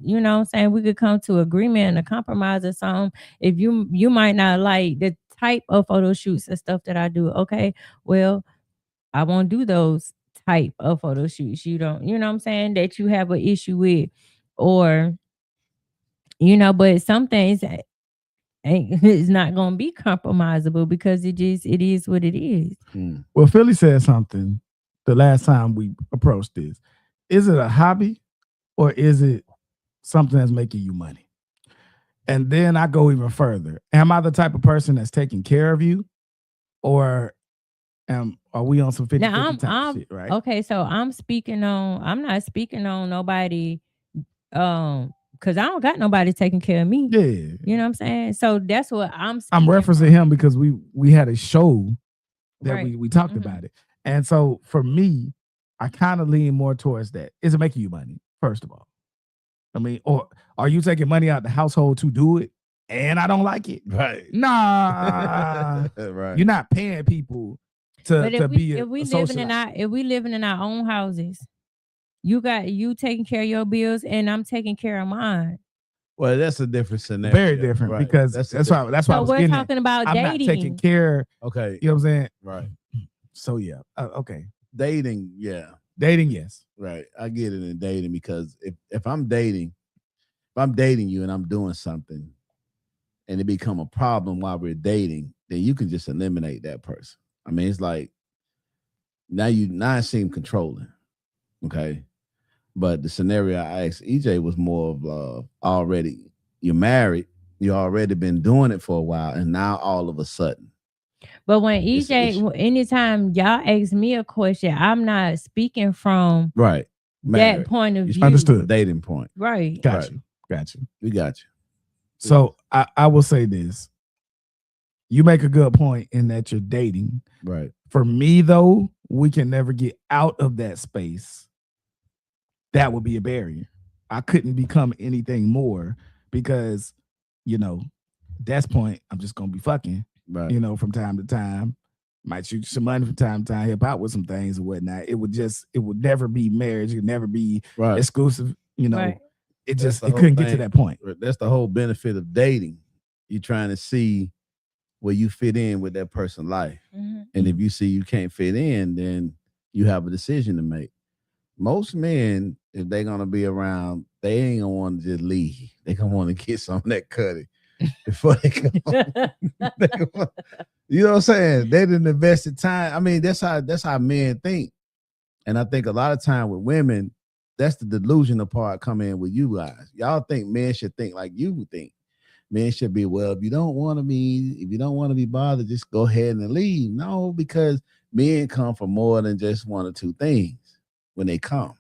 you know what I'm saying, we could come to agreement and a compromise or something. If you might not like the type of photo shoots and stuff that I do, okay, well, I won't do those type of photo shoots. You don't, you know what I'm saying, that you have an issue with, or but some things it's not going to be compromisable because it is what it is. Well, Philly said something the last time we approached this. Is it a hobby or is it something that's making you money? And then I go even further. Am I the type of person that's taking care of you, or are we on some 50-50 type shit, right? Okay, so I'm not speaking on nobody, because I don't got nobody taking care of me. Yeah. You know what I'm saying? So that's what I'm referencing him because we had a show that right. we talked about it. And so for me, I kind of lean more towards that. Is it making you money, first of all? I mean, or are you taking money out the household to do it and I don't like it? Right. Nah. Right. You're not paying people to be if we living in our own houses, you taking care of your bills and I'm taking care of mine. Well, that's a different scenario. Very different, right? Because that's why I was we're talking about I'm dating. not taking care. Okay. You know what I'm saying? Right. So yeah. Okay. Dating, yeah. Dating, yes. Right. I get it in dating because if I'm dating you and I'm doing something and it become a problem while we're dating, then you can just eliminate that person. I mean, it's like now it seem controlling. Okay. But the scenario I asked EJ was more of already you're married, you already been doing it for a while, and now all of a sudden. But when EJ, anytime y'all ask me a question, I'm not speaking from right that point of view. Understood. Dating point. Right. Got you. We got you. So I will say this. You make a good point in that you're dating. Right. For me, though, we can never get out of that space. That would be a barrier. I couldn't become anything more because, that's point, I'm just going to be fucking, right. From time to time, Might shoot you some money from time to time, help out with some things and whatnot. It would never be marriage. It would never be Right. exclusive. You know, Right. it That's the it whole couldn't get to thing. that point. That's the whole benefit of dating. You're trying to see where you fit in with that person's life. Mhm. And if you see you can't fit in, then you have a decision to make. Most men, if they're gonna be around, they ain't gonna want to just leave. They gonna want to get some of that cutty before they come. You know what I'm saying? They didn't invest time. I mean, that's how men think. And I think a lot of time with women, that's the delusional part come in with you guys. Y'all think men should think like you would think. Men should be, well, if you don't want to be bothered, just go ahead and leave. No, because men come for more than just one or two things when they come.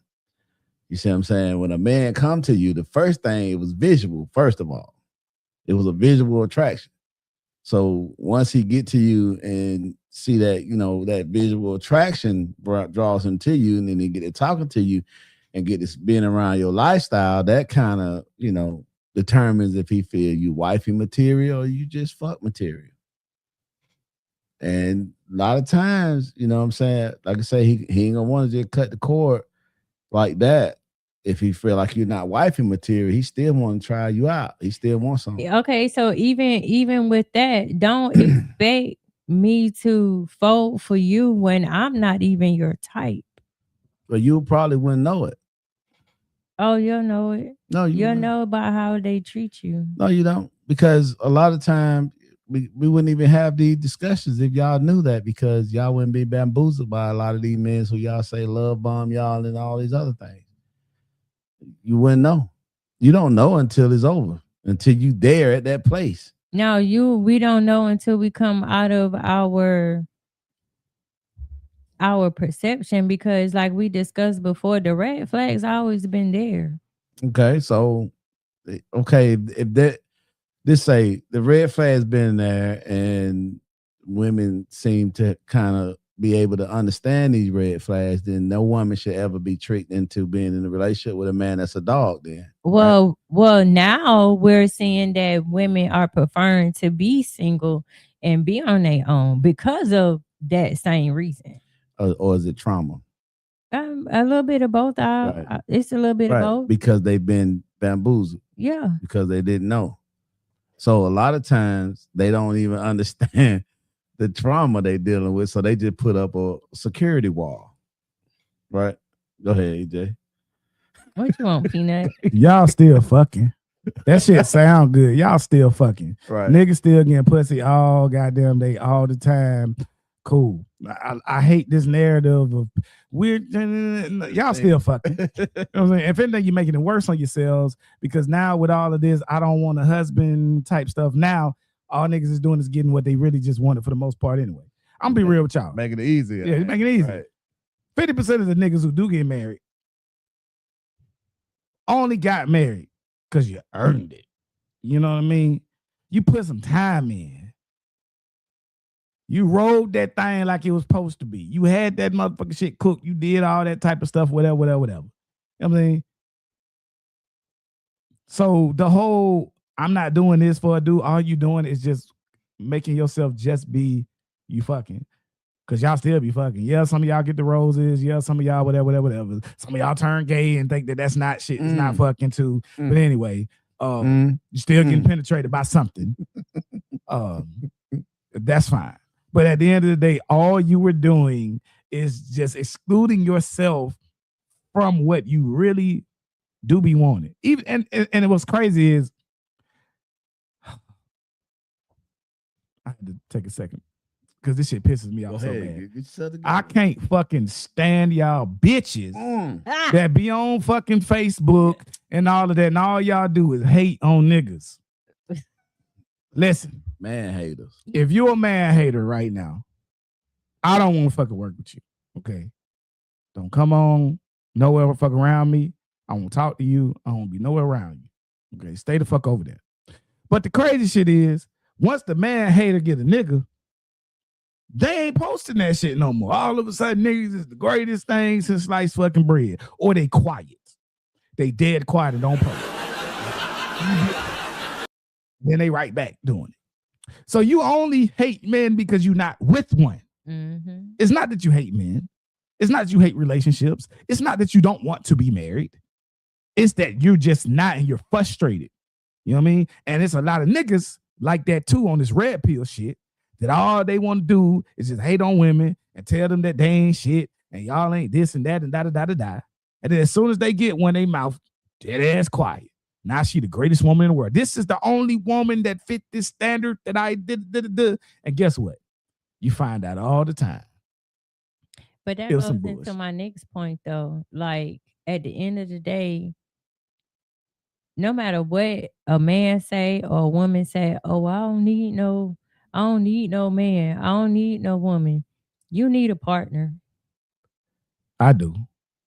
You see what I'm saying? When a man come to you, the first thing, it was visual, first of all. It was a visual attraction. So once he get to you and see that, that visual attraction draws him to you, and then he get to talking to you and get this being around your lifestyle, that kind of, determines if he feel you wifey material or you just fuck material. And a lot of times, you know what I'm saying? Like I say, he ain't gonna want to just cut the cord like that. If he feel like you're not wifey material, he still want to try you out. He still wants something. Okay, so even with that, don't expect me to fold for you when I'm not even your type. But you probably wouldn't know it. Oh, you'll know it. No, You'll know about how they treat you. No, you don't. Because a lot of times we wouldn't even have these discussions if y'all knew that, because y'all wouldn't be bamboozled by a lot of these men who y'all say love bomb y'all and all these other things. You wouldn't know. You don't know until it's over, until you there at that place. No, we don't know until we come out of our perception, because like we discussed before, the red flags always been there. Okay, so if this say the red flag's been there and women seem to kind of be able to understand these red flags, then no woman should ever be tricked into being in a relationship with a man that's a dog then. Well, now we're seeing that women are preferring to be single and be on their own because of that same reason. Or is it trauma? A little bit of both. Right. It's a little bit of both. Because they've been bamboozled. Yeah. Because they didn't know. So a lot of times they don't even understand the trauma they dealing with. So they just put up a security wall. Right? Go ahead, EJ. What you want, Peanut? Y'all still fucking. That shit sound good. Y'all still fucking. Right. Niggas still getting pussy all goddamn day, all the time. Cool. I hate this narrative of weird. Y'all still fucking. You know what I'm saying? If anything, you're making it worse on yourselves, because now with all of this, I don't want a husband type stuff. Now, all niggas is doing is getting what they really just wanted for the most part anyway. I'm gonna be real with y'all. Making it easier. Yeah, making it easy. Right. 50% of the niggas who do get married only got married because you earned it. You know what I mean? You put some time in. You rolled that thing like it was supposed to be. You had that motherfucking shit cooked. You did all that type of stuff, whatever. You know what I mean? So the whole, I'm not doing this for a dude, all you doing is just making yourself just be you fucking. Because y'all still be fucking. Yeah, some of y'all get the roses. Yeah, some of y'all whatever. Some of y'all turn gay and think that that's not shit. It's not fucking too. But anyway, you're still getting penetrated by something. That's fine. But at the end of the day, all you were doing is just excluding yourself from what you really do be wanting. Even and it was crazy is I had to take a second because this shit pisses me off so bad. I can't fucking stand y'all bitches that be on fucking Facebook and all of that, and all y'all do is hate on niggas. Listen. Man haters. If you're a man hater right now, I don't want to fucking work with you. Okay. Don't come on nowhere fuck around me. I won't talk to you. I won't be nowhere around you. Okay. Stay the fuck over there. But the crazy shit is, once the man hater get a nigga, they ain't posting that shit no more. All of a sudden, niggas is the greatest thing since sliced fucking bread. Or they quiet. They dead quiet and don't post. Then they right back doing it. So you only hate men because you're not with one. Mm-hmm. It's not that you hate men. It's not that you hate relationships. It's not that you don't want to be married. It's that you're just not and you're frustrated. You know what I mean? And it's a lot of niggas like that too on this red pill shit that all they want to do is just hate on women and tell them that they ain't shit and y'all ain't this and that and da da da da da. And then as soon as they get one, they mouth dead ass quiet. Now she the greatest woman in the world. This is the only woman that fit this standard that I did. And guess what? You find out all the time. But that It was goes some into bullshit. my next point though. Like at the end of the day, no matter what a man say or a woman say, oh, I don't need no man. I don't need no woman. You need a partner. I do.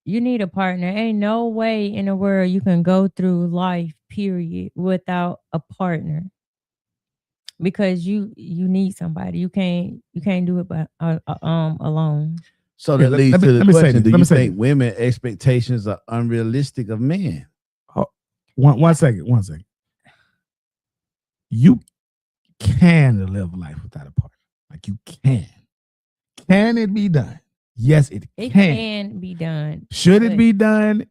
You need a partner. Ain't no way in the world you can go through life, period, without a partner. Because you need somebody. You can't do it by alone. So Here, that leads to the let me say question: this. do Let you me say think this. women expectations are unrealistic of men? One second. You can live life without a partner. Like you can. Can it be done? Yes, it It can. can be done. Should it but- be done?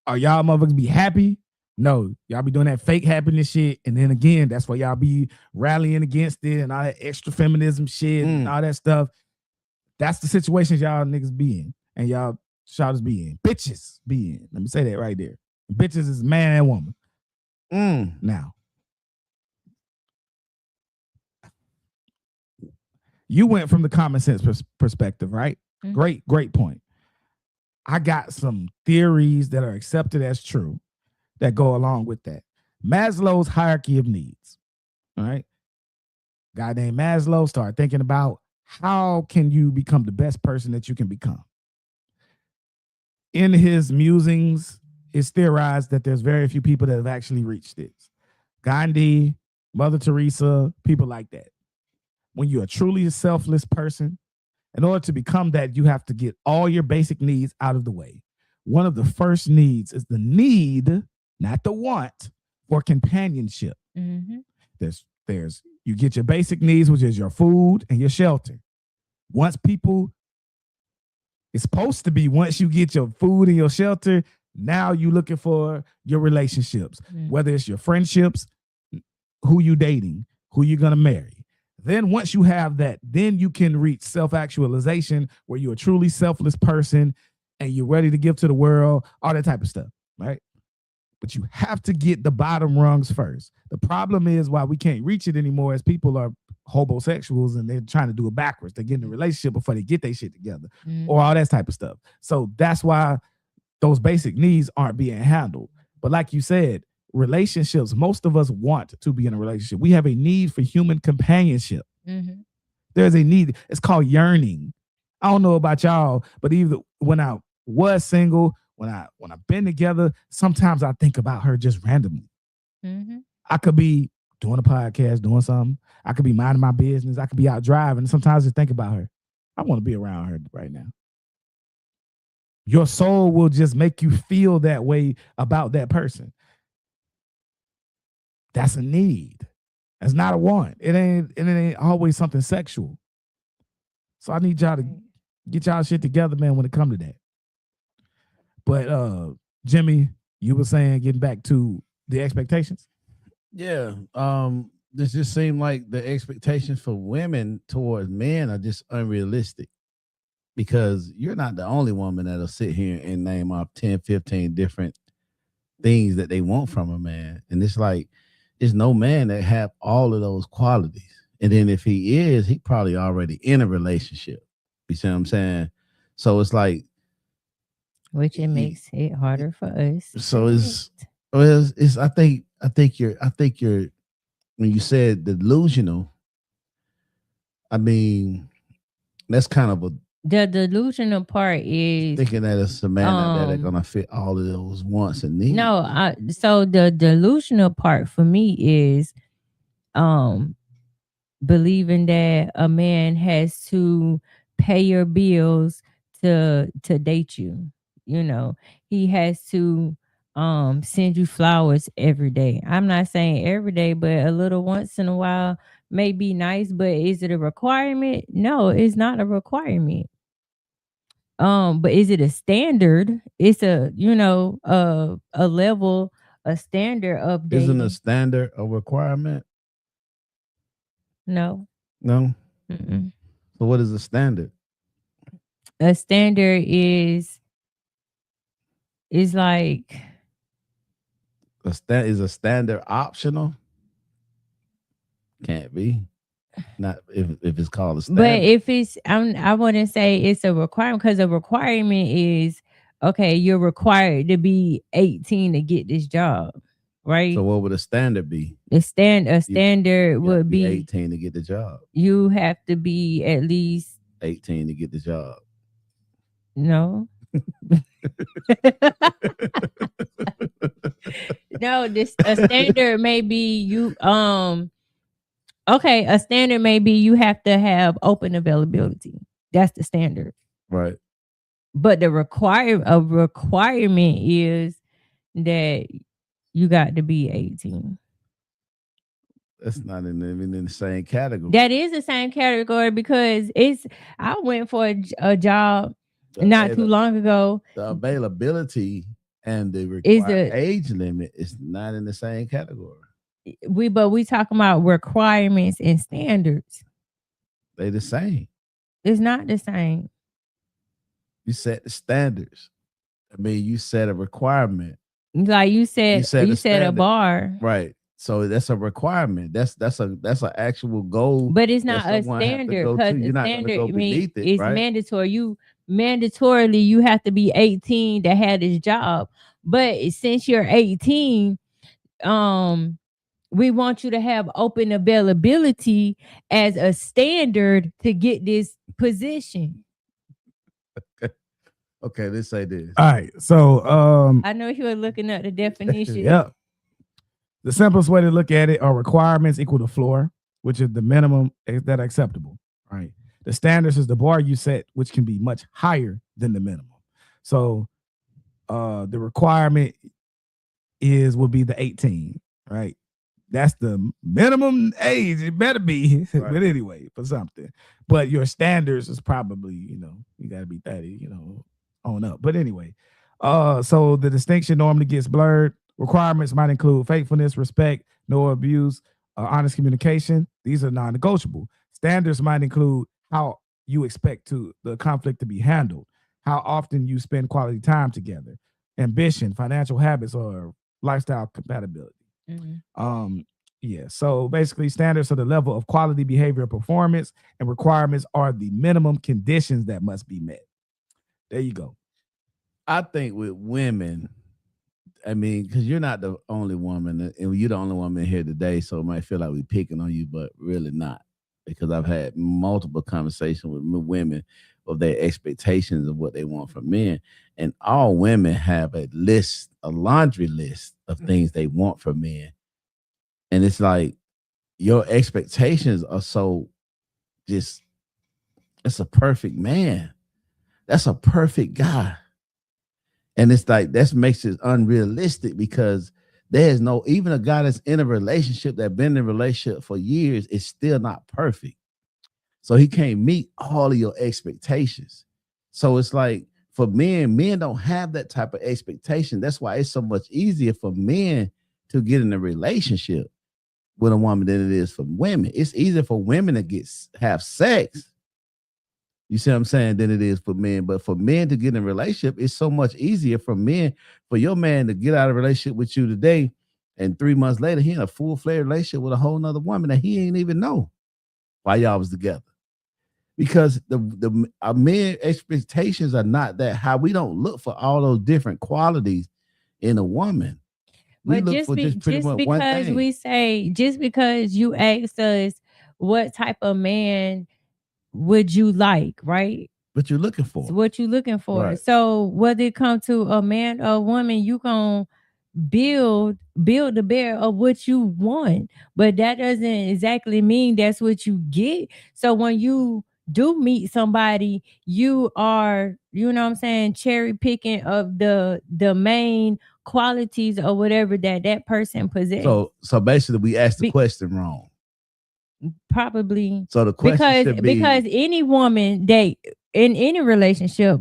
Are y'all motherfuckers be happy? No, y'all be doing that fake happiness shit. And then again, that's why y'all be rallying against it and all that extra feminism shit and all that stuff. That's the situations y'all niggas be in. And y'all shouters be in. Bitches be in. Let me say that right there. Bitches is man and woman. Now, you went from the common sense perspective, right? Mhm. Great point. I got some theories that are accepted as true that go along with that. Maslow's hierarchy of needs. All right. Guy named Maslow started thinking about how can you become the best person that you can become. In his musings, it's theorized that there's very few people that have actually reached this. Gandhi, Mother Teresa, people like that. When you're a truly selfless person, in order to become that, you have to get all your basic needs out of the way. One of the first needs is the need, not the want, for companionship. Mhm. There's you get your basic needs, which is your food and your shelter. Once people, it's supposed to be once you get your food and your shelter, now you looking for your relationships, whether it's your friendships, who you dating, who you gonna marry. Then once you have that, then you can reach self-actualization where you're a truly selfless person and you're ready to give to the world, all that type of stuff, right? But you have to get the bottom rungs first. The problem is why we can't reach it anymore is people are homosexuals and they're trying to do it backwards. They get in a relationship before they get their shit together or all that type of stuff. So that's why those basic needs aren't being handled. But like you said, relationships, most of us want to be in a relationship. We have a need for human companionship. Mhm. There's a need. It's called yearning. I don't know about y'all, but even when I was single, when I've been together, sometimes I think about her just randomly. Mhm. I could be doing a podcast, doing something. I could be minding my business. I could be out driving. And sometimes I just think about her. I want to be around her right now. Your soul will just make you feel that way about that person. That's a need. That's not a want. It ain't always something sexual. So I need y'all to get y'all shit together, man, when it comes to that. But Jimmy, you were saying getting back to the expectations. Yeah. This just seemed like the expectations for women towards men are just unrealistic because you're not the only woman that'll sit here and name off 10, 15 different things that they want from a man. And it's like, there's no man that have all of those qualities. And then if he is, he probably already in a relationship. You see what I'm saying? So it's like, Which it makes it harder for us. so it's I think you're when you said delusional, I mean, that's kind of a The delusional part is thinking that it's a man that are um, gonna fit all of those wants and needs. no, so the delusional part for me is believing that a man has to pay your bills to date you. You know, he has to send you flowers every day. I'm not saying every day, but a little once in a while, may be nice, but is it a requirement? No, it's not a requirement. But is it a standard? It's a, a level, a standard of Isn't a dating. standard a requirement? No. No. Mm-mm. So what is a standard? A standard is like, Is a standard optional? Can't be. Not if it's called a standard. but if it's, I wouldn't say it's a requirement, because a requirement is, okay, you're required to be 18 to get this job, right? So what would a standard be? A standard You gotta would be 18 to get the job. you have to be at least 18 to get the job. no. No, a standard may be you okay, a standard may be you have to have open availability. That's the standard. Right. But a requirement is that you got to be 18. That's not in the same category. That is the same category, because I went for a job not too long ago. The availability and the required age limit is not in the same category. But we talking about requirements and standards. They the same. It's not the same. You set the standards. I mean, you set a requirement. Like you said a bar. Right. So that's a requirement. That's an actual goal. But it's not a standard, because the standard is right? mandatory. Mandatorily you have to be 18 to have this job. But since you're 18, we want you to have open availability as a standard to get this position. Okay, let's say this. All right. So I know you were looking at the definition. Yeah. The simplest way to look at it are requirements equal to floor, which is the minimum that acceptable. Right. The standards is the bar you set, which can be much higher than the minimum. So the requirement would be the 18, right? That's the minimum age. It better be, right. But anyway, for something. But your standards is probably, you got to be 30, on up. But anyway, so the distinction normally gets blurred. Requirements might include faithfulness, respect, no abuse, honest communication. These are non-negotiable. Standards might include how you expect the conflict to be handled, how often you spend quality time together, ambition, financial habits, or lifestyle compatibility. Mm-hmm. So basically standards are the level of quality behavior and performance, and requirements are the minimum conditions that must be met. There you go. I think with women, I mean, because you're not the only woman, and you're the only woman here today, so it might feel like we're picking on you, but really not. Because I've had multiple conversations with women of their expectations of what they want from men. And all women have a laundry list of things they want from men. And it's like your expectations are so it's a perfect man. That's a perfect guy. And it's like, that makes it unrealistic, because there's even a guy that's in a relationship, that been in a relationship for years, is still not perfect. So he can't meet all of your expectations. So it's like, for men don't have that type of expectation. That's why it's so much easier for men to get in a relationship with a woman than it is for women. It's easier for women to have sex, you see what I'm saying, than it is for men. But for men to get in a relationship, it's so much easier for your man to get out of a relationship with you today, and 3 months later, he in a full-fledged relationship with a whole nother woman that he ain't even know why y'all was together. Because our men expectations are not that high. We don't look for all those different qualities in a woman. But just because you asked us what type of man would you like, right? What you're looking for. It's what you're looking for. Right. So whether it comes to a man or a woman, you gonna build the bear of what you want. But that doesn't exactly mean that's what you get. So when you do meet somebody, you are, cherry picking of the main qualities or whatever that person possesses. So basically we asked the question wrong. Probably. So the question should be, Because any woman that in any relationship,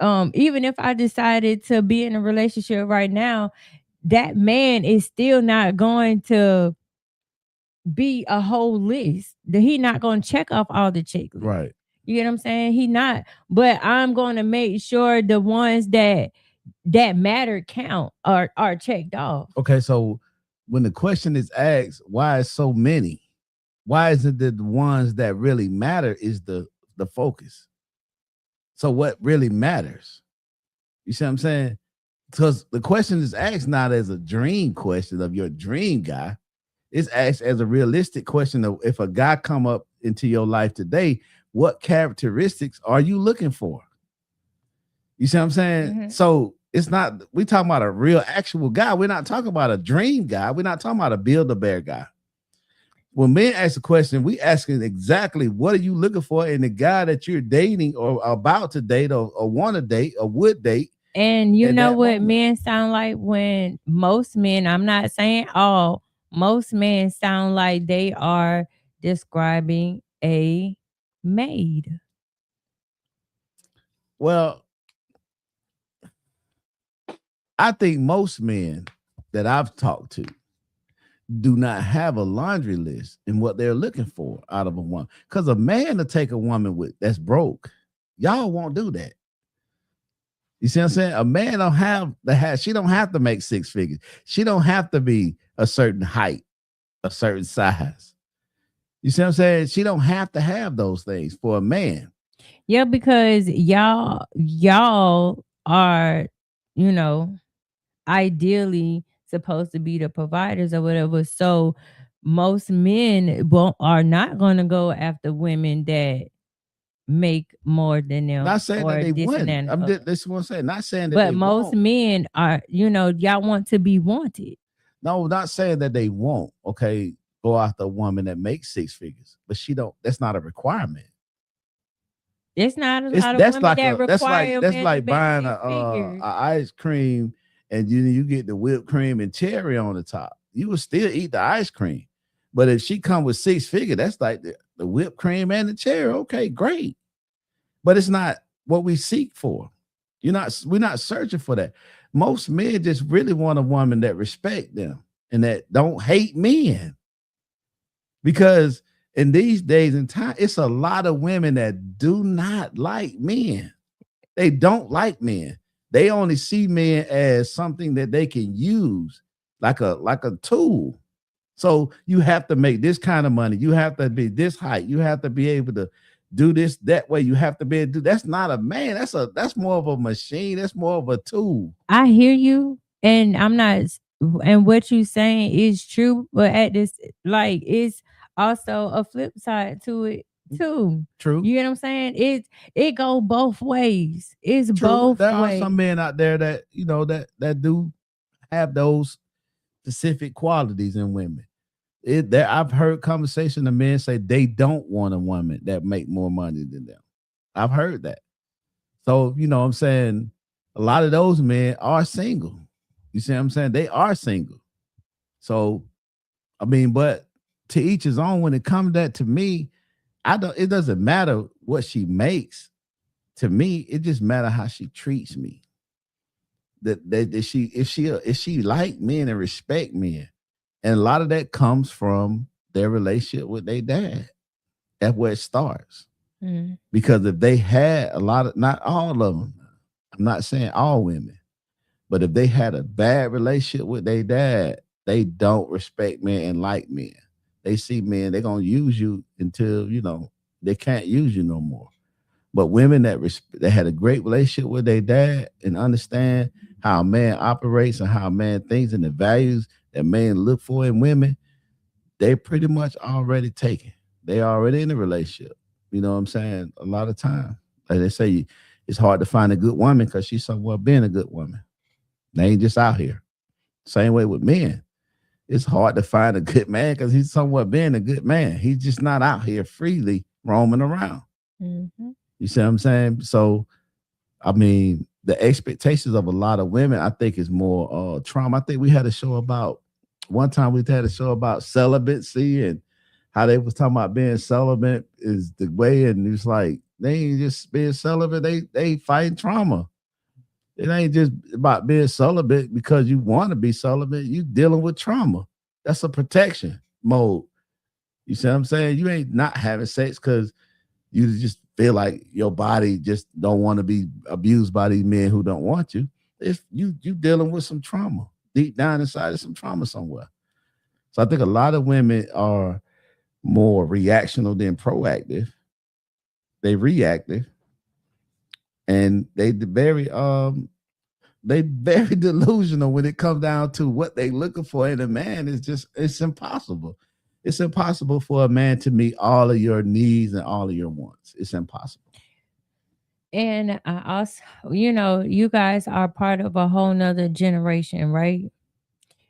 even if I decided to be in a relationship right now, that man is still not going to be a whole list. That he not going to check off all the checklists. right. You get what I'm saying? He not. But I'm going to make sure the ones that matter count are checked off. Okay, so when the question is asked, why is so many? Why is it that the ones that really matter is the focus? So what really matters? You see what I'm saying? Because the question is asked not as a dream question of your dream guy. It's asked as a realistic question of if a guy come up into your life today, what characteristics are you looking for? You see what I'm saying? Mhm. So it's not, we talking about a real actual guy. We're not talking about a dream guy. We're not talking about a Build-A-Bear guy. When men ask a question, we asking exactly what are you looking for in the guy that you're dating or about to date or want to date or would date. And you at know that what moment. men sound like when most men, I'm not saying all, most men sound like they are describing a maid. Well, I think most men that I've talked to do not have a laundry list in what they're looking for out of a woman. Because a man to take a woman with that's broke, y'all won't do that. You see what I'm saying? A man don't have she don't have to make six figures. She don't have to be a certain height, a certain size. You see what I'm saying? She don't have to have those things for a man. Yeah, because y'all are, you know, ideally supposed to be the providers or whatever. So most men are not going to go after women that make more than them. Not saying that or they this and that wouldn't. and the I'm other. just, this is what I'm saying. Not saying that But they most won't. men are, y'all want to be wanted. No, not saying that they won't. Okay, go after a woman that makes six figures, but she don't. That's not a requirement. It's not a It's lot of that's women like that a that's require like that's men to like make buying six figures. a ice cream and you get the whipped cream and cherry on the top. You will still eat the ice cream, but if she come with six figure, that's like the whipped cream and the cherry. Okay, great, but it's not what we seek for. We're not searching for that. Most men just really want a woman that respect them and that don't hate men, because in these days and time, it's a lot of women that do not like men. They don't like men. They only see men as something that they can use like a tool. So you have to make this kind of money. You have to be this height. You have to be able to do this that way. You have to be able to do. That's not a man. That's more of a machine. That's more of a tool. I hear you, and I'm not, and what you saying is true, but at this, like, it's also a flip side to it too. True. You know what I'm saying? It go both ways. It's True. both There ways. are some men out there that that do have those specific qualities in women. I've heard conversation of men say they don't want a woman that make more money than them. I've heard that. So, I'm saying a lot of those men are single. You see what I'm saying? They are single. So, I mean, but to each his own. When it comes to that, to me, it doesn't matter what she makes. To me, it just matter how she treats me. That if she like men and respect men. And a lot of that comes from their relationship with their dad. That's where it starts. Mm. Because if they had not all of them, I'm not saying all women, but if they had a bad relationship with their dad, they don't respect men and like men. They see men, they're going to use you until, they can't use you no more. But women that had a great relationship with their dad and understand how a man operates and how a man thinks and the values that men look for in women, they pretty much already taken. They already in a relationship. You know what I'm saying? A lot of time. Like they say, it's hard to find a good woman because she's somewhere being a good woman. They ain't just out here. Same way with men. It's hard to find a good man because he's somewhere being a good man. He's just not out here freely roaming around. Mm-hmm. You see what I'm saying? So, I mean, the expectations of a lot of women, I think, is more trauma. I think we had a show about, one time we had a show about celibacy and how they was talking about being celibate is the way, and it's like they ain't just being celibate, they fighting trauma. It ain't just about being celibate because you want to be celibate. You dealing with trauma. That's a protection mode. You see what I'm saying? You ain't not having sex because you just feel like your body just don't want to be abused by these men who don't want you. If you dealing with some trauma deep down inside of some trauma somewhere. So I think a lot of women are more reactional than proactive. They reactive, and they very delusional when it comes down to what they looking for in a man. It's impossible. It's impossible for a man to meet all of your needs and all of your wants. It's impossible. And I also, you guys are part of a whole nother generation, right?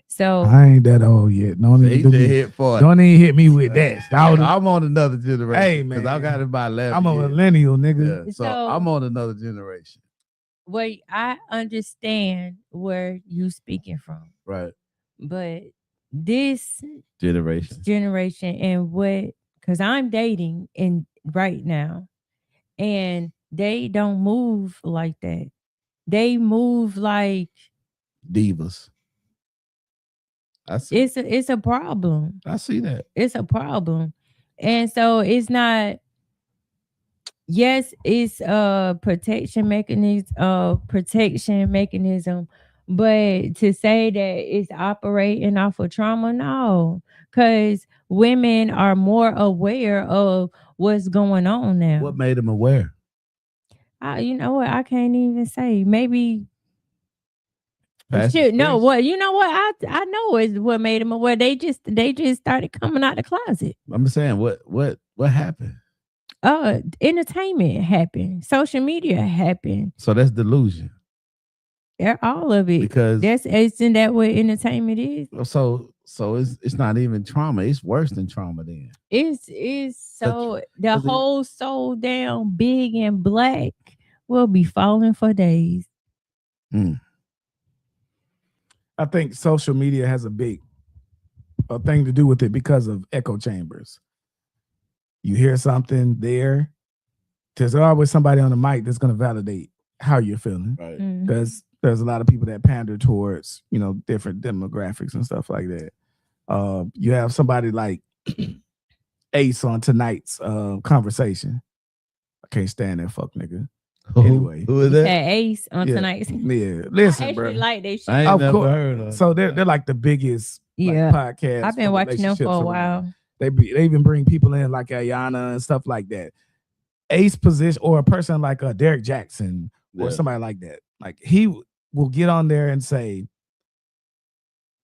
So I ain't that old yet. Don't He even, just hit 40. don't even hit me with that. I'm on another generation. Hey, because man. I got it about 11 I'm a years. millennial, nigga. Yeah, so So- I'm on another generation. well, I understand where you speaking from, Right. but this Generation. generation and because I'm dating right now, and they don't move like that. They move like Divas. I see. it's a problem. I see that. It's a problem. And so it's not, yes, it's a protection mechanism, but to say that it's operating off of trauma, no, because women are more aware of what's going on now. What made him aware? You know what? I can't even say. Maybe Past shit. No, experience? what you know what I know is what made them aware. They just started coming out the closet. I'm saying what happened? Entertainment happened. Social media happened. So that's delusion. Yeah, all of it. Because Isn't that what entertainment is? so it's not even trauma. It's worse than trauma then. It's so the but the- whole so damn big and black will be falling for days. I think social media has a thing to do with it because of echo chambers. You hear something there, there's always somebody on the mic that's going to validate how you're feeling. Right. Mhm. Because there's a lot of people that pander towards, different demographics and stuff like that. You have somebody like Ace on tonight's conversation. I can't stand that fuck nigga. Anyway. Who is You that? said Ace on Yeah. tonight's. Yeah, I listen, actually bro. like that shit. I ain't Of never course. heard of. So they're like the biggest Yeah. podcast. I've been watching them for a while. They even bring people in like Ayana and stuff like that. Ace position or a person like Derek Jackson or Yeah. somebody like that. Like he will get on there and say,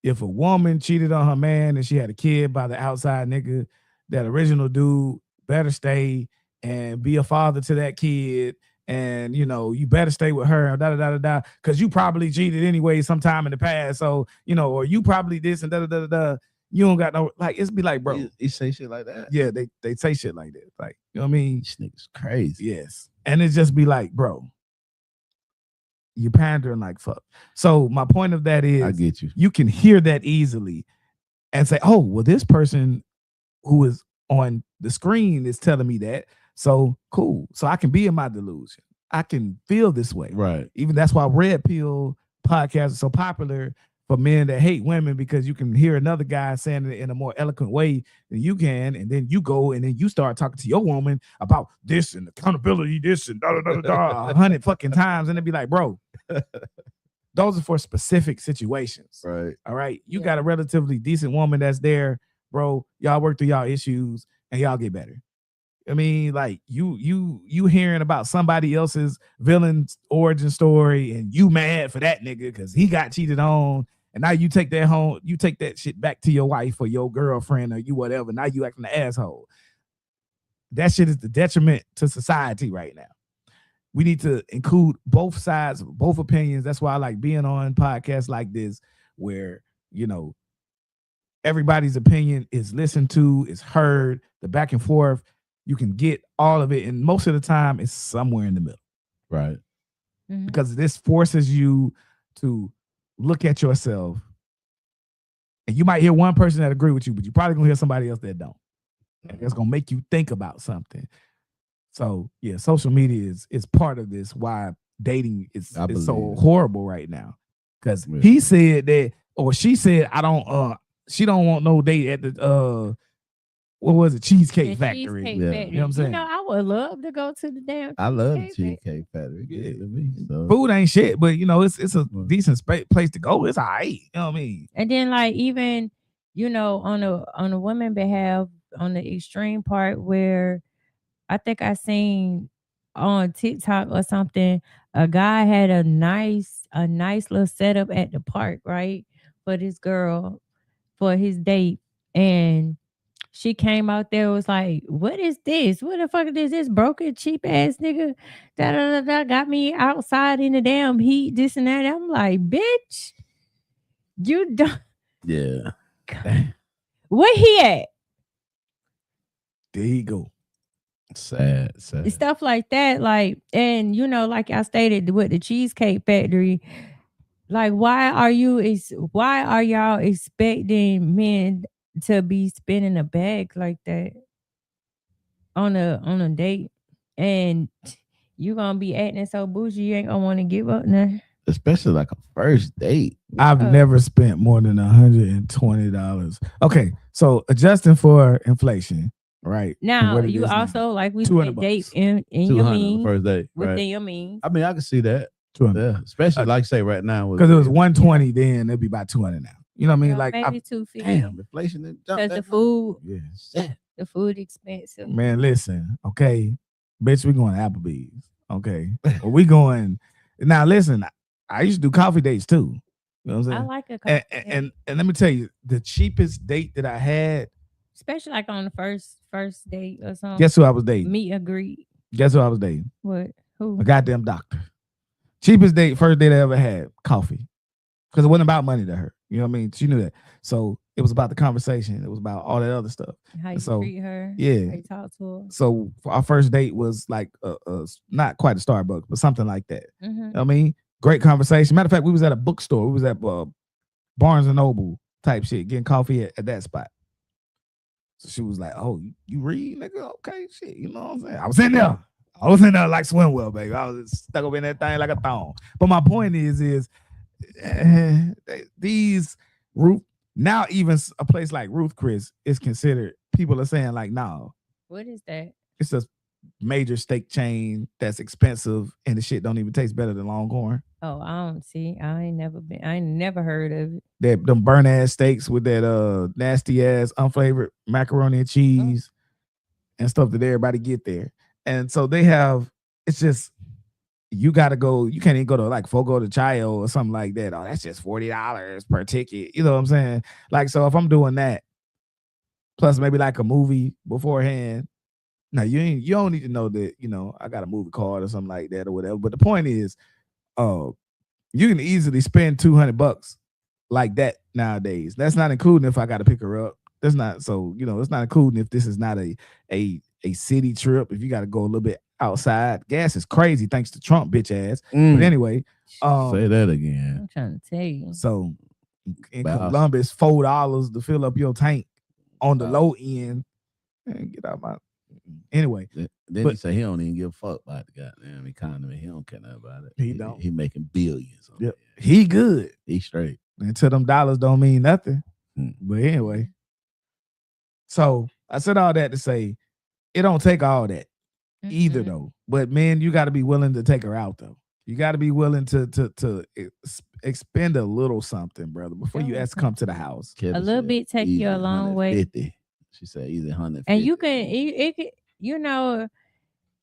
if a woman cheated on her man and she had a kid by the outside nigga, that original dude better stay and be a father to that kid. And you better stay with her, because you probably cheated anyway sometime in the past. So, or you probably this and you don't got no, like, it's be like, bro. He say shit like that. Yeah, they say shit like that. Like, you know what I mean? This nigga's crazy. Yes. And it just be like, bro, you pandering like fuck. So my point of that is I get you. you can hear that easily and say, oh, well, this person who is on the screen is telling me that. So cool. So I can be in my delusion. I can feel this way. Right. Even that's why Red Pill podcast is so popular for men that hate women, because you can hear another guy saying it in a more eloquent way than you can, and then you go and then you start talking to your woman about this and accountability, this and 100 fucking times, and it'd be like, bro, those are for specific situations. Right. All right, you Yeah. got a relatively decent woman that's there, bro. Y'all work through y'all issues and y'all get better. I mean, like you hearing about somebody else's villain origin story and you mad for that nigga because he got cheated on, and now you take that shit back to your wife or your girlfriend or you whatever. Now you acting an asshole. That shit is the detriment to society right now. We need to include both sides, both opinions. That's why I like being on podcasts like this, where everybody's opinion is listened to, is heard, the back and forth. You can get all of it, and most of the time it's somewhere in the middle. Right. Mhm. Because this forces you to look at yourself, and you might hear one person that agree with you, but you probably gonna hear somebody else that don't. That's gonna make you think about something. So yeah, social media is part of this. Why dating is so believe it. horrible right now. Because Yeah. he said that, or she said, I don't. She don't want no date at the what was it, Cheesecake The Factory. Cheesecake Yeah. Factory. You know what I'm saying? I would love to go to the damn. I love the Cheesecake Cheesecake Factory. Yeah. Good to me. So. Food ain't shit, but you know, it's a Well. decent place to go. It's all right. You know what I mean? And then like even on a woman behalf, on the extreme part where I think I seen on TikTok or something, a guy had a nice little setup at the park, right? For this girl, for his date. And she came out there, was like, "What is this? What the fuck is this? This broken, cheap ass nigga got me outside in the damn heat, this and that." I'm like, bitch, you don't. Yeah. Where he at? There you go. Sad. Stuff like that, like, and like I stated with the Cheesecake Factory, like, why are y'all expecting men to be spending a bag like that on a date, and you gonna be acting so bougie, you ain't gonna want to give up now? Especially like a first date. I've never spent more than $120. Okay, so adjusting for inflation, right? Now what it you is also, like we $200 said, date in your 200 on the means, first date. within Right. your means. I mean, I can see that. 200. Yeah. Especially like say right now. Because it was 120 then, it'd be about 200 now. You know what I mean? Like, maybe 250. Damn, inflation. Because the food, yeah. Shit. the food expensive. Man, listen, okay, bitch, we going to Applebee's. Okay, well, we going now. Listen, I used to do coffee dates too. You know what I'm I saying? like a coffee date. And let me tell you, the cheapest date that I had. Especially like on the first date or something. Guess who I was dating? Meet agreed. Guess who I was dating? What? Who? A goddamn doctor. Cheapest date, first date I ever had, coffee. Because it wasn't about money to her. You know what I mean? She knew that. So it was about the conversation. It was about all that other stuff. How you So, treat her. yeah. How you talk to her. So for our first date was like not quite a Starbucks, but something like that. Mhm. You know what I mean, great conversation. Matter of fact, we was at a bookstore. We was at Barnes and Noble type shit, getting coffee at that spot. So she was like, "Oh, you read, nigga? Okay, shit. You know what I'm saying?" I was in there like Swimwell, baby. I was stuck up in that thing like a thong. But my point is these Ruth, now even a place like Ruth Chris is considered, people are saying like, no, What is that? it's a major steak chain that's expensive and the shit don't even taste better than Longhorn. Oh, I don't see. I ain't never heard of it. That them burnt ass steaks with that nasty ass unflavored macaroni and cheese and stuff that everybody get there. And so they have, it's just, you gotta go, you can't even go to like Fogo de Chao or something like that. Oh, that's just $40 per ticket. You know what I'm saying? Like, so if I'm doing that, plus maybe like a movie beforehand. Now you don't need to know that, I got a movie card or something like that or whatever. But the point is, you can easily spend $200 like that nowadays. That's not including if I got to pick her up. That's not, so it's not including if this is not a city trip. If you got to go a little bit outside, gas is crazy thanks to Trump bitch ass. But anyway, say that again. I'm trying to tell you. So in Wow. Columbus, $4 to fill up your tank on the low end. Man, get out my. Anyway, Then he say he don't even give a fuck about the goddamn economy. He don't care nothing about it. He don't. He making billions. Yep. He good. He straight. Until them dollars don't mean nothing. Mm. But anyway, so I said all that to say it don't take all that either though. But man, you got to be willing to take her out though. You got to be willing to expend a little something, brother, before you ask to come to the house. Kevin A little said bit take easy you a long way. 150. She said either 150. And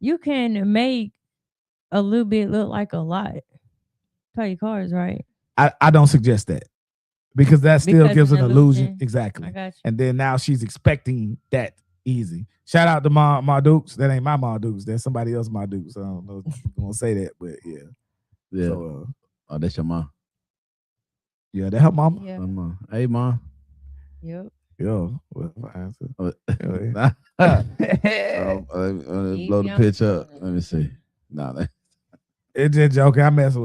you can make a little bit look like a lot. Play your cards right. I don't suggest that because that still Because gives an an illusion. illusion. Exactly. I got you. And then now she's expecting that easy. Shout out to Ma Dukes. That ain't my Dukes. That's somebody else Ma Dukes. I don't know if I'm gonna say that, but yeah. Yeah. So, oh, that's your mom. yeah, that her mama. Yeah. Mom. Hey, mom. Yep. Yo, what if I answer? Blow the pitch up. Let me see. Nah, It's just joking. I mess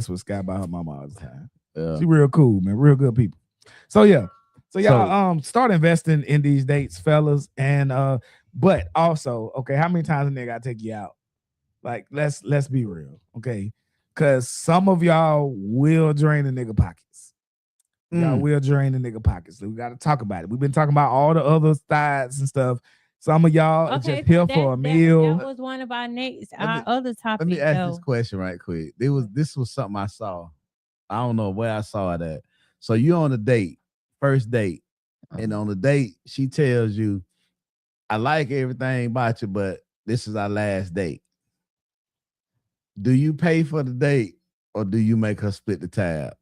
with Sky about her mama all the time. yeah. She real cool, man. Real good people. So yeah. So y'all start investing in these dates, fellas. And but also, okay, how many times a nigga gotta take you out? Like, let's be real, okay? Cause some of y'all will drain the nigga pockets. Y'all will drain the nigga pockets. So we gotta talk about it. We've been talking about all the other sides and stuff. Some of y'all are just here for a meal. That was one of our other topics. Let me ask this question right quick. This was something I saw. I don't know where I saw it at. So you on a date, first date, and on the date, she tells you, I like everything about you, but this is our last date. Do you pay for the date or do you make her split the tab?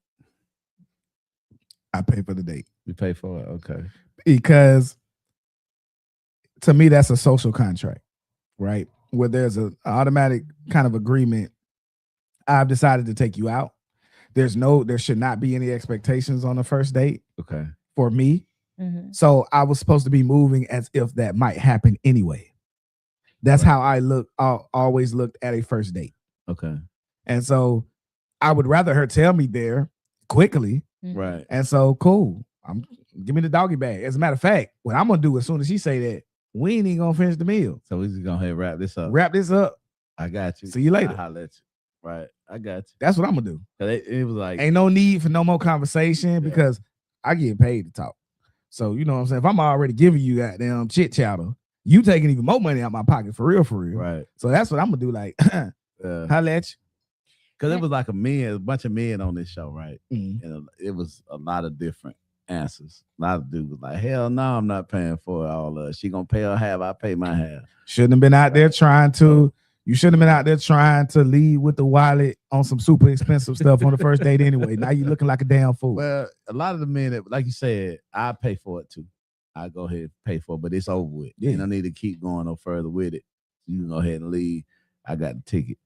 I pay for the date. You pay for it? Okay. Because to me, that's a social contract, right? Where there's an automatic kind of agreement. I've decided to take you out. There should not be any expectations on the first date. Okay. For me. Mm-hmm. So I was supposed to be moving as if that might happen anyway. That's how I always looked at a first date. Okay. And so I would rather her tell me there quickly. Mm-hmm. Right. And so cool. Give me the doggy bag. As a matter of fact, what I'm gonna do as soon as she say that, we ain't even gonna finish the meal. So we just gonna head wrap this up. Wrap this up. I got you. See you later. I'll holler at you. Right. I got you. That's what I'm gonna do. It was like, ain't no need for no more conversation because I get paid to talk. So you know what I'm saying? If I'm already giving you goddamn chit chatter, you taking even more money out my pocket for real. Right. So that's what I'm gonna do. Like, holla at you. Because it was like a bunch of men on this show, right? Mm-hmm. And it was a lot of different answers. A lot of dudes was like, hell no, I'm not paying for it all. She gonna pay her half, I pay my half. Shouldn't have been out there trying to. You shouldn't have been out there trying to lead with the wallet on some super expensive stuff on the first date anyway. Now you looking like a damn fool. Well, a lot of the men that, like you said, I pay for it too. I go ahead and pay for it, but it's over with. Yeah. You don't need to keep going no further with it. You can go ahead and leave. I got the ticket.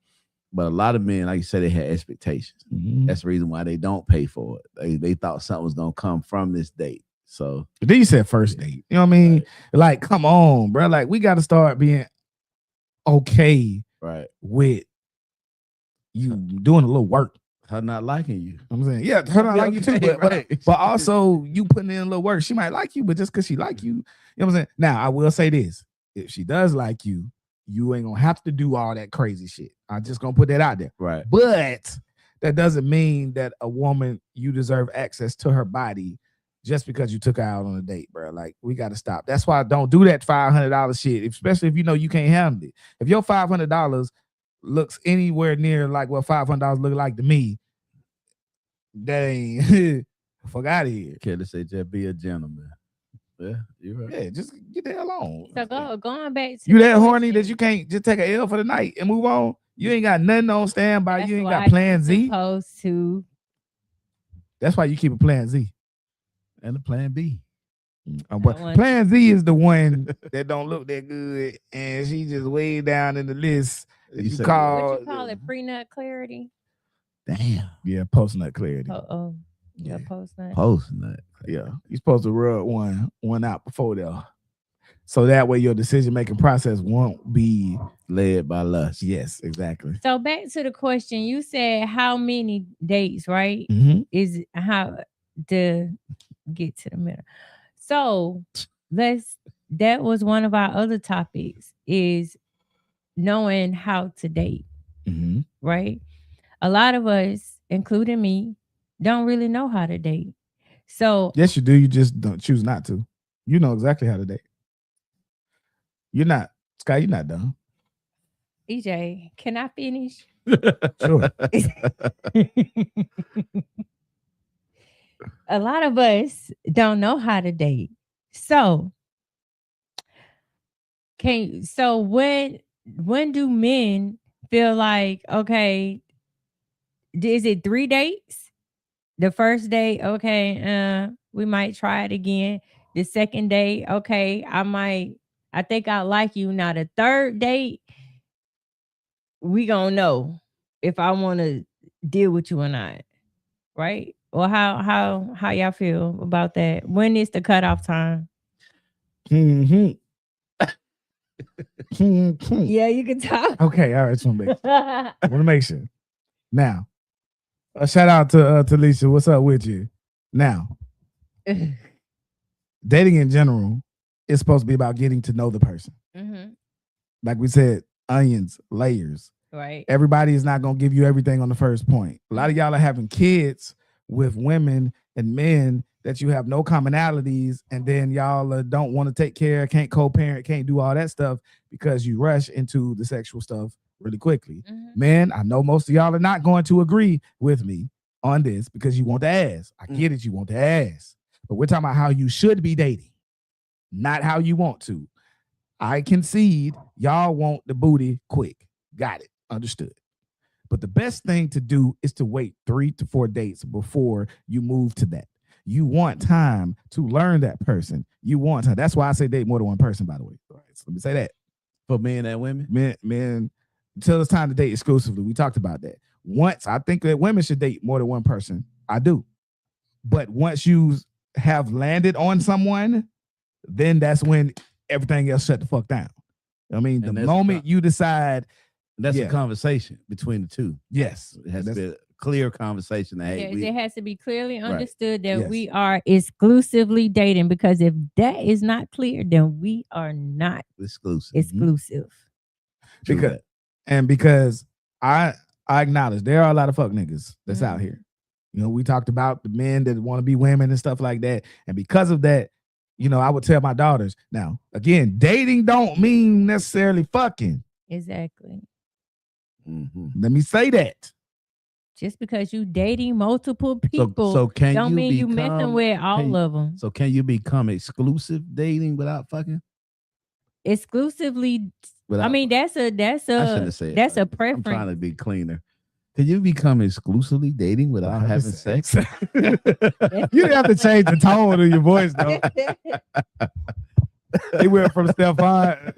But a lot of men, like you said, they had expectations. Mm-hmm. That's the reason why they don't pay for it. They thought something was gonna come from this date. So but then you said first date. You know what I mean? Right. Like, come on, bro. Like, we got to start being okay, right, with you doing a little work. Her not liking you. I'm saying, yeah, her not like you too, but also you putting in a little work. She might like you, but just because she like you, you know what I'm saying? Now, I will say this. If she does like you, you ain't gonna have to do all that crazy shit. I'm just gonna put that out there. Right. But that doesn't mean that a woman, you deserve access to her body just because you took her out on a date, bro. Like, we got to stop. That's why I don't do that $500 shit, especially if you know you can't handle it. If your $500 looks anywhere near like what $500 look like to me, that ain't fuck out of here. Kelly say just be a gentleman. Yeah, you're right. Yeah, just get the hell on. So going back to you that horny that you can't just take an L for the night and move on. You ain't got nothing on standby. That's you ain't got plan Z. Supposed to. That's why you keep a plan Z and a plan B. But plan Z is the one that don't look that good, and she just way down in the list. You call what you call it? Pre-nut clarity. Damn. Yeah, post-nut clarity. Yeah, post-nut. Post-nut. Yeah, you're supposed to rub one out before there, so that way your decision-making process won't be led by lust. Yes, exactly. So back to the question, you said how many dates, right? Mm-hmm. Is how to get to the middle. So that was one of our other topics, is knowing how to date. Mm-hmm. Right? A lot of us, including me, don't really know how to date. So yes, you do. You just don't choose not to. You know exactly how to date. You're not, Sky, you're not dumb. EJ, can I finish? Sure. A lot of us don't know how to date. So when do men feel like, okay, is it 3 dates? The first date, okay, we might try it again. The second date, okay, I think I like you. Now the third date, we gonna know if I want to deal with you or not, right? Or how y'all feel about that? When is the cutoff time? Mm-hmm. Yeah, you can talk. Okay, all right. I want to make sure. Now, a shout out to Lisa. What's up with you? Now, dating in general is supposed to be about getting to know the person. Mm-hmm. Like we said, onions, layers. Right. Everybody is not going to give you everything on the first point. A lot of y'all are having kids with women and men that you have no commonalities, and then y'all don't want to take care, can't co-parent, can't do all that stuff because you rush into the sexual stuff really quickly. Mm-hmm. Man, I know most of y'all are not going to agree with me on this because you want the ass. I get it, you want the ass. But we're talking about how you should be dating, not how you want to. I concede y'all want the booty quick. Got it. Understood. But the best thing to do is to wait 3 to 4 dates before you move to that. You want time to learn that person. You want time. That's why I say date more than one person, by the way. All right, so let me say that. For men and women? Men, until it's time to date exclusively. We talked about that. Once, I think that women should date more than one person. I do. But once you have landed on someone, then that's when everything else shut the fuck down. I mean, the moment you decide. That's a conversation between the two. Yes. It has to be a clear conversation. Hey, It has to be clearly understood that Yes. we are exclusively dating, because if that is not clear, then we are not exclusive. exclusive. Because I acknowledge there are a lot of fuck niggas that's out Mm-hmm. here. You know, we talked about the men that want to be women and stuff like that. And because of that, you know, I would tell my daughters, now, again, dating don't mean necessarily fucking. Exactly. Let me say that. Just because you dating multiple people, so can don't you mean you become- messing with all of them. So can you become exclusive dating without fucking? Exclusively. Without, I mean, that's a I shouldn't have said that's a I'm preference. trying to be cleaner. Can you become exclusively dating without having sex? You didn't have to change the tone of your voice, though. He went from Stefan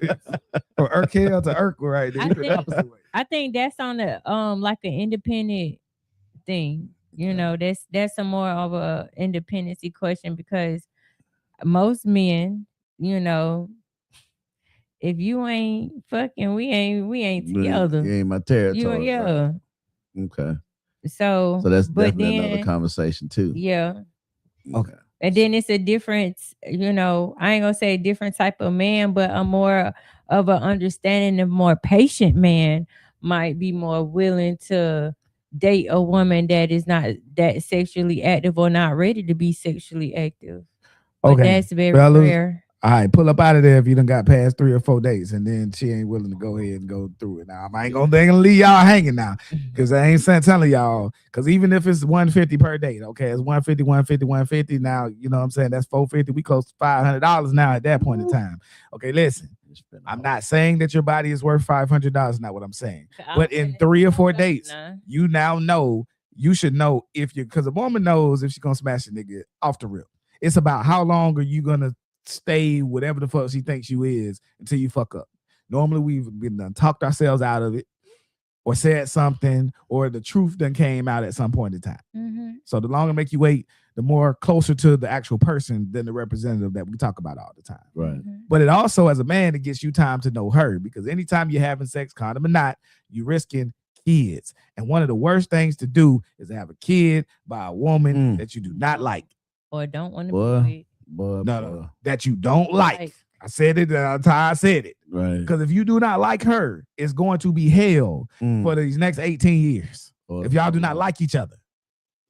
from Urkel to Urkel right there. He went the opposite way. I think that's on the like an independent thing. You know, that's a more of a independency question, because most men, you know, if you ain't fucking, we ain't together. You ain't my territory. Yeah. Okay. So that's but definitely then, another conversation too. Yeah. Okay. And then it's a different, you know, I ain't gonna say a different type of man, but a more of an understanding, of more patient man might be more willing to date a woman that is not that sexually active or not ready to be sexually active. But Okay. that's very Fellas, rare. All right, pull up out of there if you done got past 3 or 4 days, and then she ain't willing to go ahead and go through it. Now, I ain't gonna leave y'all hanging now, because I ain't telling y'all, because even if it's 150 per date, okay, it's 150, 150, 150. Now, you know what I'm saying? That's 450. We close to $500 now at that point in time. Okay, listen, I'm not saying that your body is worth $500, not what I'm saying. But in 3 or 4 dates, you now know, you should know if you, because a woman knows if she's gonna smash a nigga off the rip. It's about how long are you gonna stay whatever the fuck she thinks you is until you fuck up. Normally we've been done talked ourselves out of it, or said something, or the truth done came out at some point in time. Mm-hmm. So the longer make you wait, the more closer to the actual person than the representative that we talk about all the time. Right. Mm-hmm. But it also, as a man, it gets you time to know her, because anytime you're having sex, condom or not, you're risking kids. And one of the worst things to do is to have a kid by a woman that you do not like. Or don't want to Boy, be no, that you don't like. I said it, that's how I said it. Right. Because if you do not like her, it's going to be hell for these next 18 years. If y'all do not like each other.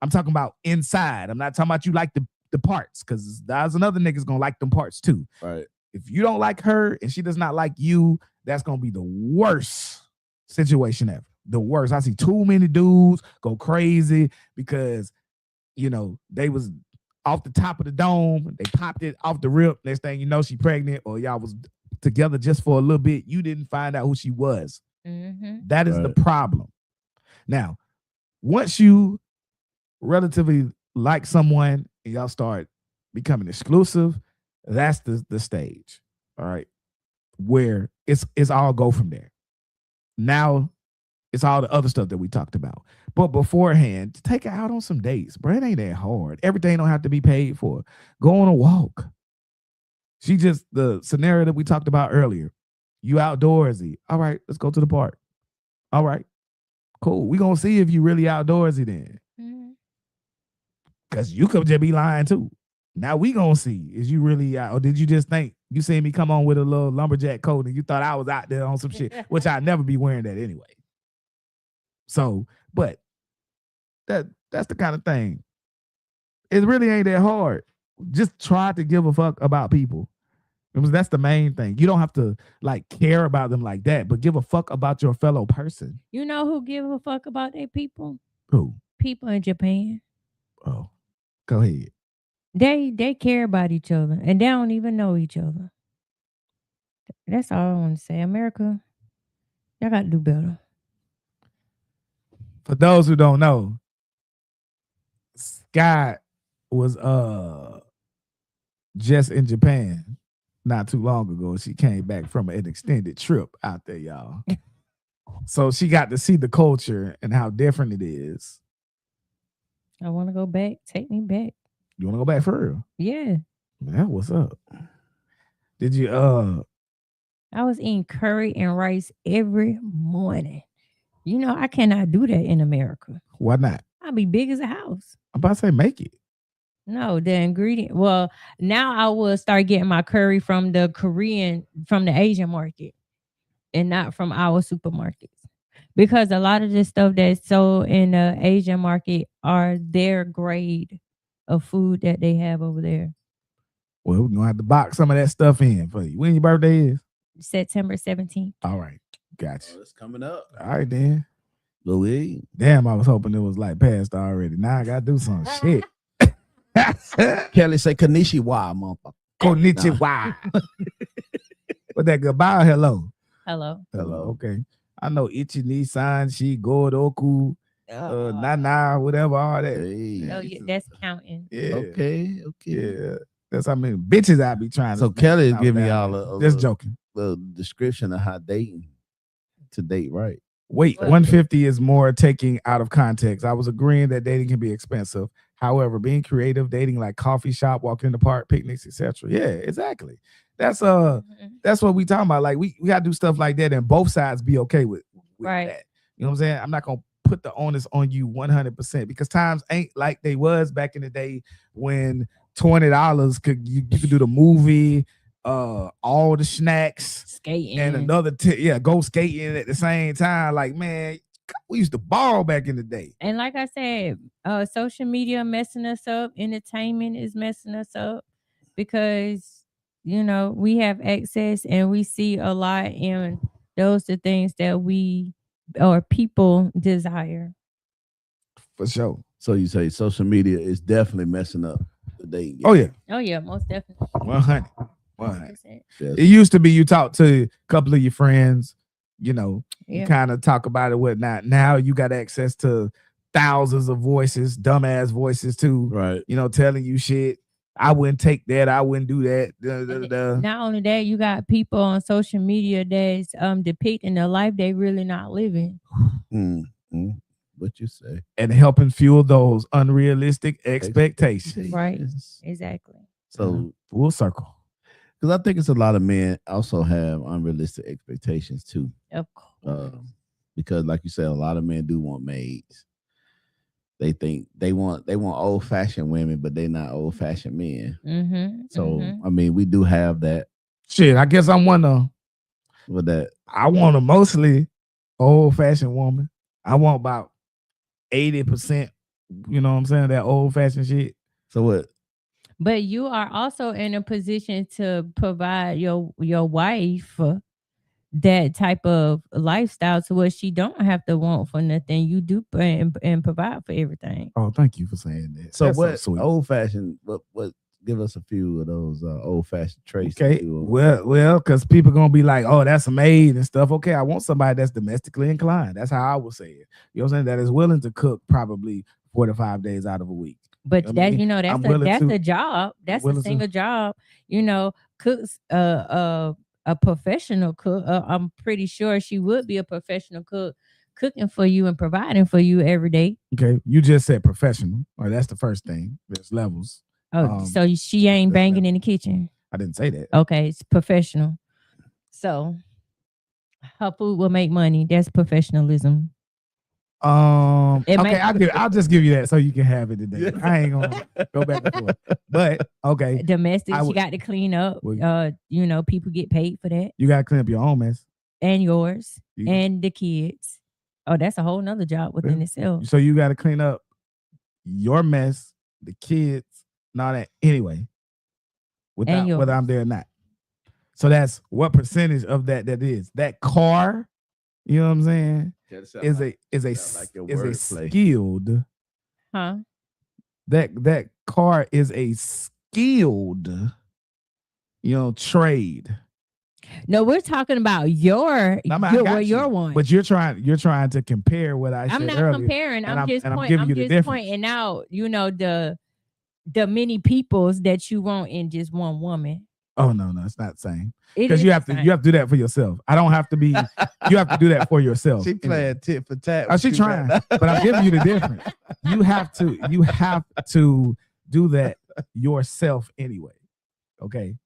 I'm talking about inside. I'm not talking about you like the parts, because there's another nigga's gonna like them parts too. Right. If you don't like her and she does not like you, that's gonna be the worst situation ever. The worst. I see too many dudes go crazy because, you know, they was off the top of the dome, they popped it off the rip. Next thing you know, she pregnant, or y'all was together just for a little bit. You didn't find out who she was. Mm-hmm. That is the problem. Now, once you relatively like someone and y'all start becoming exclusive, that's the stage. All right. Where it's all go from there. Now it's all the other stuff that we talked about. But beforehand, take her out on some dates, bro. It ain't that hard. Everything don't have to be paid for. Go on a walk. She just, the scenario that we talked about earlier. You outdoorsy. All right, let's go to the park. All right, cool. We gonna see if you really outdoorsy then. Because you could just be lying too. Now we gonna see. Is you really out, or did you just think you seen me come on with a little lumberjack coat and you thought I was out there on some shit, which I'd never be wearing that anyway. So, but that's the kind of thing. It really ain't that hard. Just try to give a fuck about people. Because that's the main thing. You don't have to like care about them like that, but give a fuck about your fellow person. You know who give a fuck about their people? Who? People in Japan. Oh, go ahead. They care about each other and they don't even know each other. That's all I want to say. America, y'all got to do better. For those who don't know, Scott was just in Japan not too long ago. She came back from an extended trip out there, y'all. So she got to see the culture and how different it is. I want to go back. Take me back. You want to go back for real? Yeah. Man, what's up? Did you I was eating curry and rice every morning. You know, I cannot do that in America. why not? I'll be big as a house. I'm about to say make it. No, the ingredient. Well, now I will start getting my curry from the Asian market and not from our supermarkets. Because a lot of the stuff that's sold in the Asian market are their grade of food that they have over there. Well, we're gonna have to box some of that stuff in for you. When your birthday is? September 17th. All right. Gotcha. Oh, it's coming up. All right, then. Louis. Damn, I was hoping it was like past already. Now I gotta do some shit. Kelly say Konnichiwa, motherfucker. Konnichiwa. What that goodbye? Hello. Hello. Okay. I know Ichi Nissan, Shi Godoku, Nana, whatever, all that. Hey. Oh, yeah, that's counting. Yeah. Okay. Yeah. That's how many bitches I be trying to. So Kelly is out giving there. y'all a Just joking. description of how dating to date right. Wait, Well- 150 is more taking out of context. I was agreeing that dating can be expensive. However, being creative, dating like coffee shop, walking in the park, picnics, etc. Yeah, exactly. That's what we talking about. Like we gotta do stuff like that, and both sides be okay with Right. that. You know what I'm saying? I'm not gonna put the onus on you 100% because times ain't like they was back in the day when $20 you could do the movie, all the snacks, Skating. and another go skating at the same time. Like, man, we used to ball back in the day. And like I said, social media messing us up. Entertainment is messing us up because, you know, we have access and we see a lot, and those are things that we or people desire. For sure. So you say social media is definitely messing up the dating. Oh yeah, Oh, yeah, most definitely. 100. 100%. Yes. It used to be you talk to a couple of your friends, you know, Yeah. kind of talk about it, whatnot. Now you got access to thousands of voices, dumbass voices too, Right. you know, telling you shit. I wouldn't take that. I wouldn't do that. Not only that, you got people on social media that's depicting the life they really not living. What you say? And helping fuel those unrealistic expectations. Right. Yes. Exactly. So, Full circle. because I think it's a lot of men also have unrealistic expectations too. Of course. Because, like you said, a lot of men do want maids. They think they want old fashioned women, but they're not old fashioned men. Mm-hmm. So, I mean, we do have that. Shit, I guess I'm one of. With that, I want a mostly old fashioned woman. I want about 80%. You know what I'm saying? That old fashioned shit. so what? But you are also in a position to provide your wife that type of lifestyle to where she don't have to want for nothing. You do and provide for everything. Oh, thank you for saying that. So That's what? sweet. Old fashioned. What? Give us a few of those old fashioned traits. Okay, that you- well, because people gonna be like, "Oh, that's a maid and stuff." Okay, I want somebody that's domestically inclined. That's how I would say it. You know what I'm saying? That is willing to cook probably 4 to 5 days out of a week. But I that mean, that's I'm willing that's to- a job. That's a willing to- single job. You know, cooks a professional cook. I'm pretty sure she would be a professional cook, cooking for you and providing for you every day. Okay, you just said professional. All right, that's the first thing. There's levels. Oh, so she ain't that's banging in the kitchen. I didn't say that. Okay, it's professional. So her food will make money. That's professionalism. It Okay, might- I'll just give you that so you can have it today. I ain't gonna go back and forth. But okay, domestic, I you would- got to clean up. Well- You know, people get paid for that, you gotta clean up your own mess. and yours, You- and the kids. Oh, that's a whole nother job within Yeah. itself. So you gotta clean up your mess, the kids, and all that anyway. Without yours. whether I'm there or not. So that's what percentage of that is. That car, you know what I'm saying? Is a skilled Huh? that car is a skilled trade. No, we're talking about your No, I mean, I got your you. one. But you're trying to compare what I I'm said not earlier. comparing. and I'm just and I'm point, giving I'm you the just difference. pointing out, the many peoples that you want in just one woman. Oh no, it's not the same. It Because is you have the to same. you have to do that for yourself. I don't have to be you have to do that for yourself. She playing tit for tat. Oh, she trying, but I'm giving you the difference. You have to do that yourself anyway. Okay.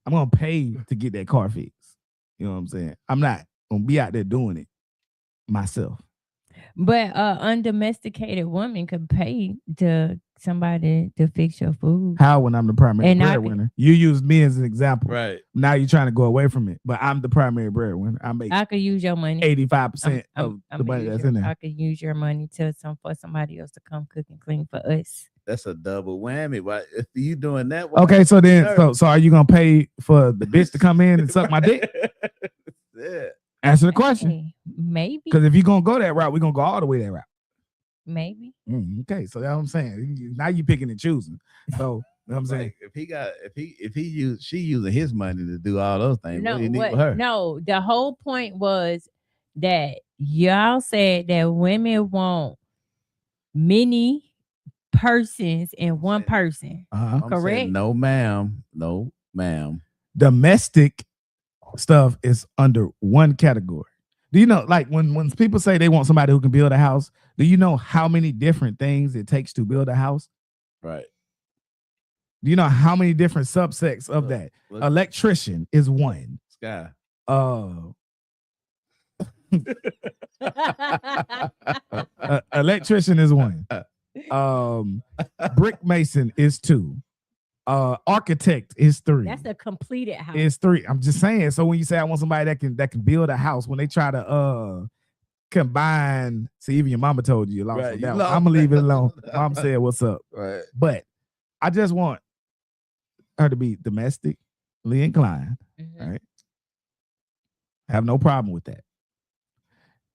I'm gonna pay to get that car fixed. You know what I'm saying? I'm not gonna be out there doing it myself. But undomesticated woman could pay to somebody to fix your food. How when I'm the primary And I- breadwinner? You used me as an example. Right. Now you're trying to go away from it, but I'm the primary breadwinner. I make I could use your money. 85% I'm of the money use that's your- in there. I could use your money for somebody else to come cook and clean for us. That's a double whammy. Why if you doing that? why- Okay, so then Sure. so are you gonna pay for the bitch to come in and suck my dick? Yeah. Answer the question. Hey, maybe, Because if you're gonna go that route, we're gonna go all the way that route. maybe. Okay, so that's what I'm saying. Now you picking and choosing. So you know what I'm saying. Like, she using his money to do all those things. No, what do you need what, with her? no. The whole point was that y'all said that women want many persons in one person. Uh-huh. I'm saying, correct. no, ma'am. No, ma'am. Domestic stuff is under one category. Do you know, like when people say they want somebody who can build a house, do you know how many different things it takes to build a house? Right. Do you know how many different subsets of that? Look, Electrician is one. Sky. Electrician is one. Brick mason is two. Architect is three. That's a completed house. Is three. I'm just saying. So when you say I want somebody that can build a house, when they try to combine, see, even your mama told you lost Right, on you that one. lost I'm gonna leave it that. alone. Mom said, "What's up?" Right. But I just want her to be domestically inclined. Mhm. Right. I have no problem with that.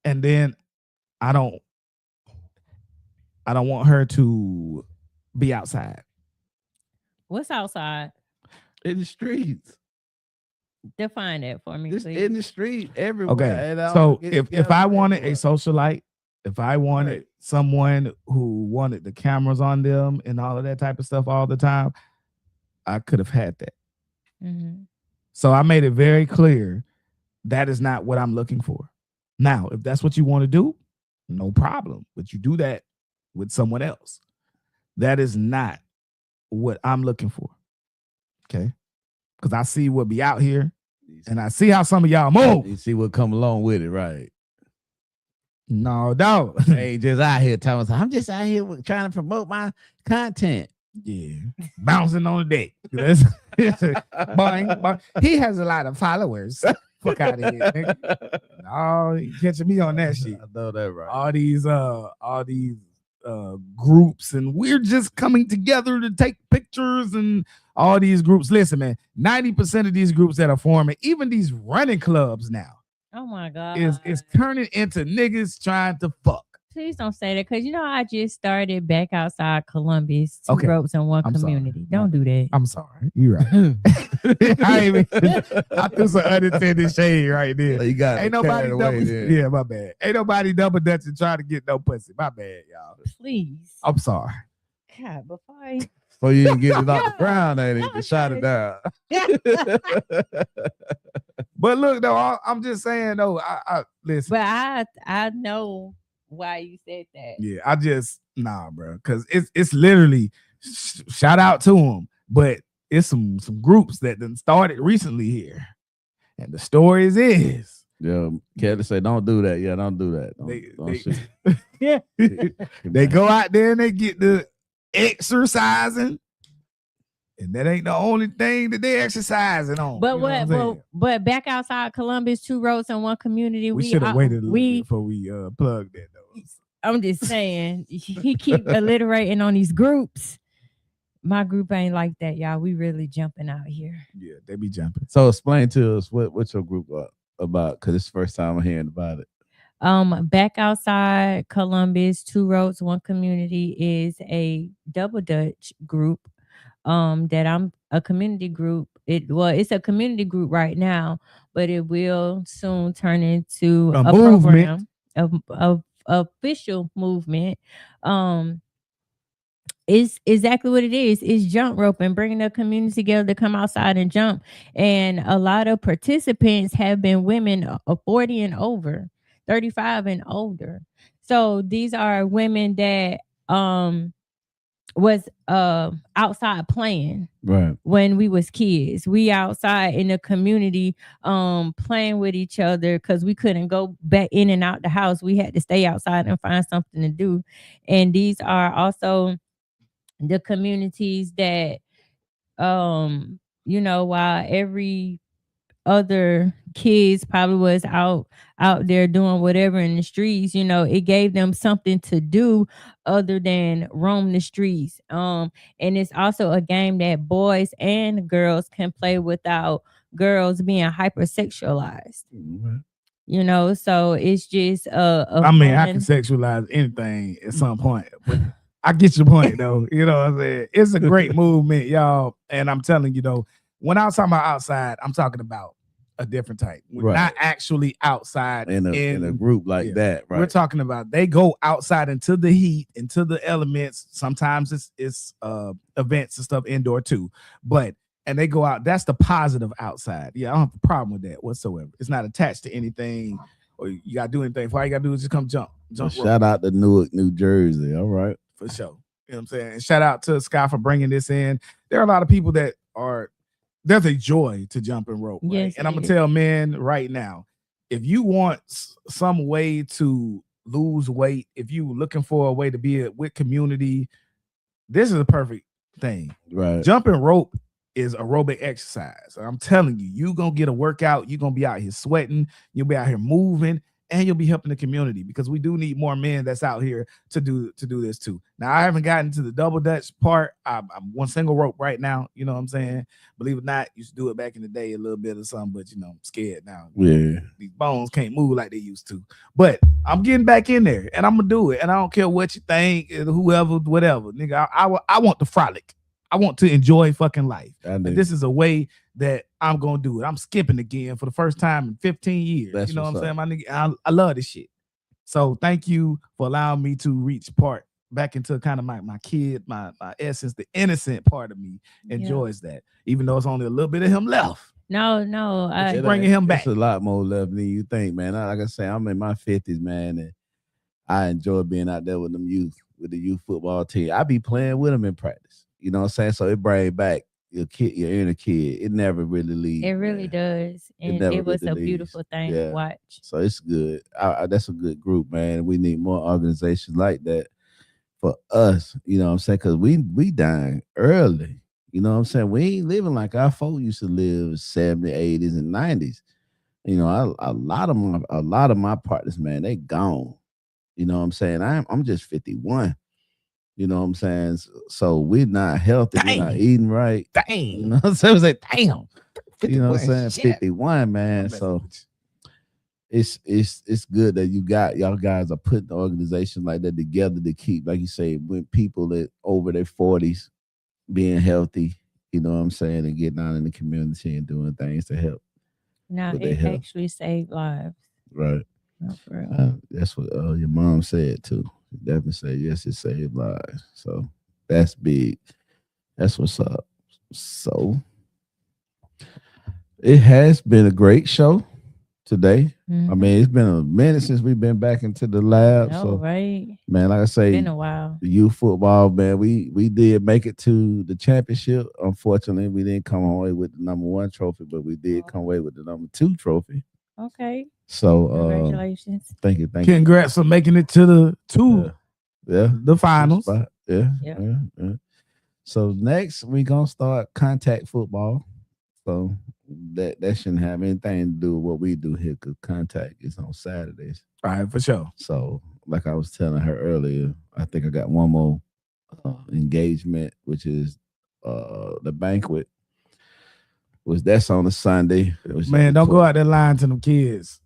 And then I don't want her to be outside. What's outside? In the streets. Define that for me, Just please. in the street, everywhere. Okay. and all So get if together I wanted a everywhere. socialite, if I wanted Right. someone who wanted the cameras on them and all of that type of stuff all the time, I could have had that. Mhm. So I made it very clear that is not what I'm looking for. Now, if that's what you want to do, no problem. But you do that with someone else. That is not what I'm looking for. Okay. Because I see what be out here and I see how some of y'all move. You see what come along with it, right? No. They ain't just out here telling us, I'm just out here trying to promote my content. Yeah. Bouncing on the deck. That's- boing, boing. He has a lot of followers. Fuck out of here, nigga. No, you catching me on that shit. I know that right. All these groups, and we're just coming together to take pictures, and all these groups. Listen, man, 90% of these groups that are forming, even these running clubs now, Oh my God. is turning into niggas trying to fuck. Please don't say that, because I just started back outside Columbus, two Okay. ropes in one I'm sorry. community. Don't do that. I'm sorry. You're right. I threw some unintended shade right there. You got Ain't nobody double, yeah, my bad. Ain't nobody double dutching trying to get no pussy. My bad, y'all. Please. I'm sorry. God, before I So you didn't get it off the ground, ain't it? You shot it down. But look, though, I'm just saying, though, I listen. But I know why you said that. Yeah, I just bro, because it's literally shout out to them, but it's some groups that done started recently here, and the stories is Yeah, Kelly said, "Don't do that. Yeah, don't do that. Don't shoot." Yeah. They go out there and they get the exercising, and that ain't the only thing that they exercising on. But you know I'm saying? but back outside Columbus, 2 roads in one community. We should have waited a little we bit before we plugged that though. I'm just saying, he keep alliterating on these groups. My group ain't like that, y'all. We really jumping out here. Yeah, they be jumping. So explain to us what's your group about, because it's the first time I'm hearing about it. Back outside Columbus, 2 roads, one community is a double Dutch group. That I'm a community group. It's a community group right now, but it will soon turn into A program, movement. of official movement. It's exactly what it is. It's jump roping, bringing the community together to come outside and jump. And a lot of participants have been women of 40 and over, 35 and older. So these are women that was outside playing Right. when we was kids. We outside in the community playing with each other because we couldn't go back in and out the house. We had to stay outside and find something to do. And these are also the communities that while every other kids probably was out there doing whatever in the streets, it gave them something to do other than roam the streets. And it's also a game that boys and girls can play without girls being hypersexualized. Mm-hmm. So it's just I can sexualize anything at some point, but I get your point though. You know what I'm saying? It's a great movement, y'all. And I'm telling you though, when I was talking about outside, I'm talking about a different type. We're not actually outside in a group like that, right? We're talking about they go outside into the heat, into the elements. Sometimes it's events and stuff indoor too. And they go out. That's the positive outside. Yeah, I don't have a problem with that whatsoever. It's not attached to anything or you gotta do anything. All you gotta do is just come jump. Shout out to Newark, New Jersey. All right. For sure. You know what I'm saying? And shout out to Sky for bringing this in. There are a lot of people that there's a joy to jump and rope. Right? Yes, and I'm going to tell men right now, if you want some way to lose weight, if you're looking for a way to be with community, this is a perfect thing. Right. Jumping rope is aerobic exercise. I'm telling you, you're going to get a workout. You're going to be out here sweating. You'll be out here moving. And you'll be helping the community because we do need more men that's out here to do this too. Now, I haven't gotten to the double Dutch part. I'm one single rope right now. You know what I'm saying? Believe it or not, used to do it back in the day a little bit or something, but I'm scared now. Yeah. These bones can't move like they used to. But I'm getting back in there and I'm gonna do it. And I don't care what you think, whoever, whatever. Nigga, I want the frolic. I want to enjoy fucking life. And this is a way that I'm gonna do it. I'm skipping again for the first time in 15 years. That's you know what I'm up. saying? My nigga, I love this shit. So thank you for allowing me to reach part back into kind of my kid, my essence, the innocent part of me enjoys that. Even though it's only a little bit of him left. No, bringing him back. It's a lot more left than you think, man. Like I say, I'm in my 50s, man, and I enjoy being out there with them youth, with the youth football team. I be playing with them in practice. You know what I'm saying? So it brings back your inner kid. It never really leaves. It really does. And it was a beautiful thing to watch. So it's good. That's a good group, man. We need more organizations like that for us. You know what I'm saying? Because we dying early. You know what I'm saying? We ain't living like our folk used to live 70s, 80s, and 90s. You know, a lot of my partners, man, they gone. You know what I'm saying? I'm just 51. You know what I'm saying? So we're not healthy. Dang. We're not eating right. Dang. You know what I'm saying? Like, damn. You know what I'm saying? Shit. 51, man. So it's good that y'all guys are putting the organization like that together to keep, like you say, when people that over their 40s being healthy, you know what I'm saying, and getting out in the community and doing things to help. Now it actually saved lives. Right. No, for real. That's what your mom said too. Definitely said yes, it saved lives. So that's big. That's what's up. So it has been a great show today. Mm-hmm. I mean, it's been a minute since we've been back into the lab. So right. Man, like I say, it's been a while. The youth football, man, we did make it to the championship. Unfortunately, we didn't come away with the #1 trophy, but we did come away with the #2 trophy. Okay. So Congratulations. thank you. Congrats on making it to the finals. Spot. Yeah, Yep. yeah. So next we gonna start contact football. So that shouldn't have anything to do with what we do here, because contact is on Saturdays. All right, for sure. So like I was telling her earlier, I think I got one more engagement, which is the banquet. That's on a Sunday. Man, don't go out there lying to them kids.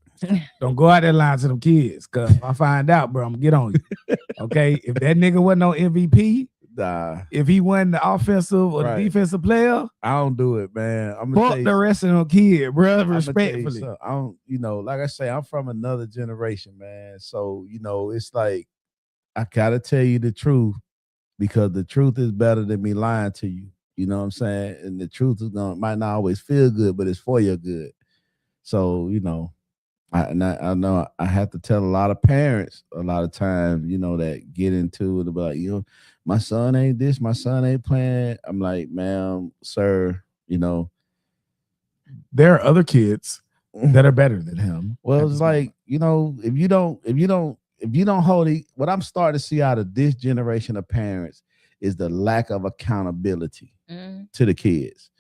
Don't go out there lying to them kids, cause if I find out, bro, I'm gonna get on you. Okay, if that nigga wasn't no MVP, if he wasn't the offensive or the defensive player, I don't do it, man. I'm fuck the rest of them kids, bro. Respectfully, I don't. Like I say, I'm from another generation, man. So it's like I gotta tell you the truth, because the truth is better than me lying to you. You know what I'm saying? And the truth might not always feel good, but it's for your good. So I know I have to tell a lot of parents a lot of times, that get into it about, my son ain't this, my son ain't playing. I'm like, ma'am, sir, there are other kids that are better than him. Well, it's like, if you don't hold it, what I'm starting to see out of this generation of parents is the lack of accountability to the kids.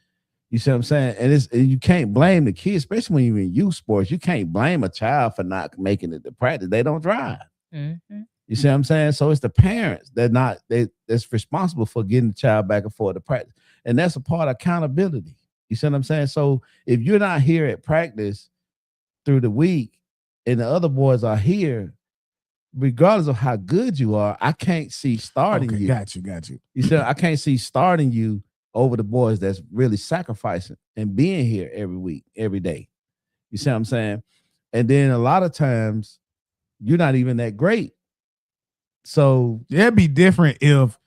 You see what I'm saying? And you can't blame the kids, especially when you're in youth sports. You can't blame a child for not making it to practice. They don't drive. Mm-hmm. You see what I'm saying? So it's the parents that's responsible for getting the child back and forth to practice. And that's a part of accountability. You see what I'm saying? So if you're not here at practice through the week and the other boys are here, regardless of how good you are, I can't see starting you. Got you. You said I can't see starting you over the boys that's really sacrificing and being here every week, every day. You see what I'm saying? And then a lot of times you're not even that great. So it'd be different if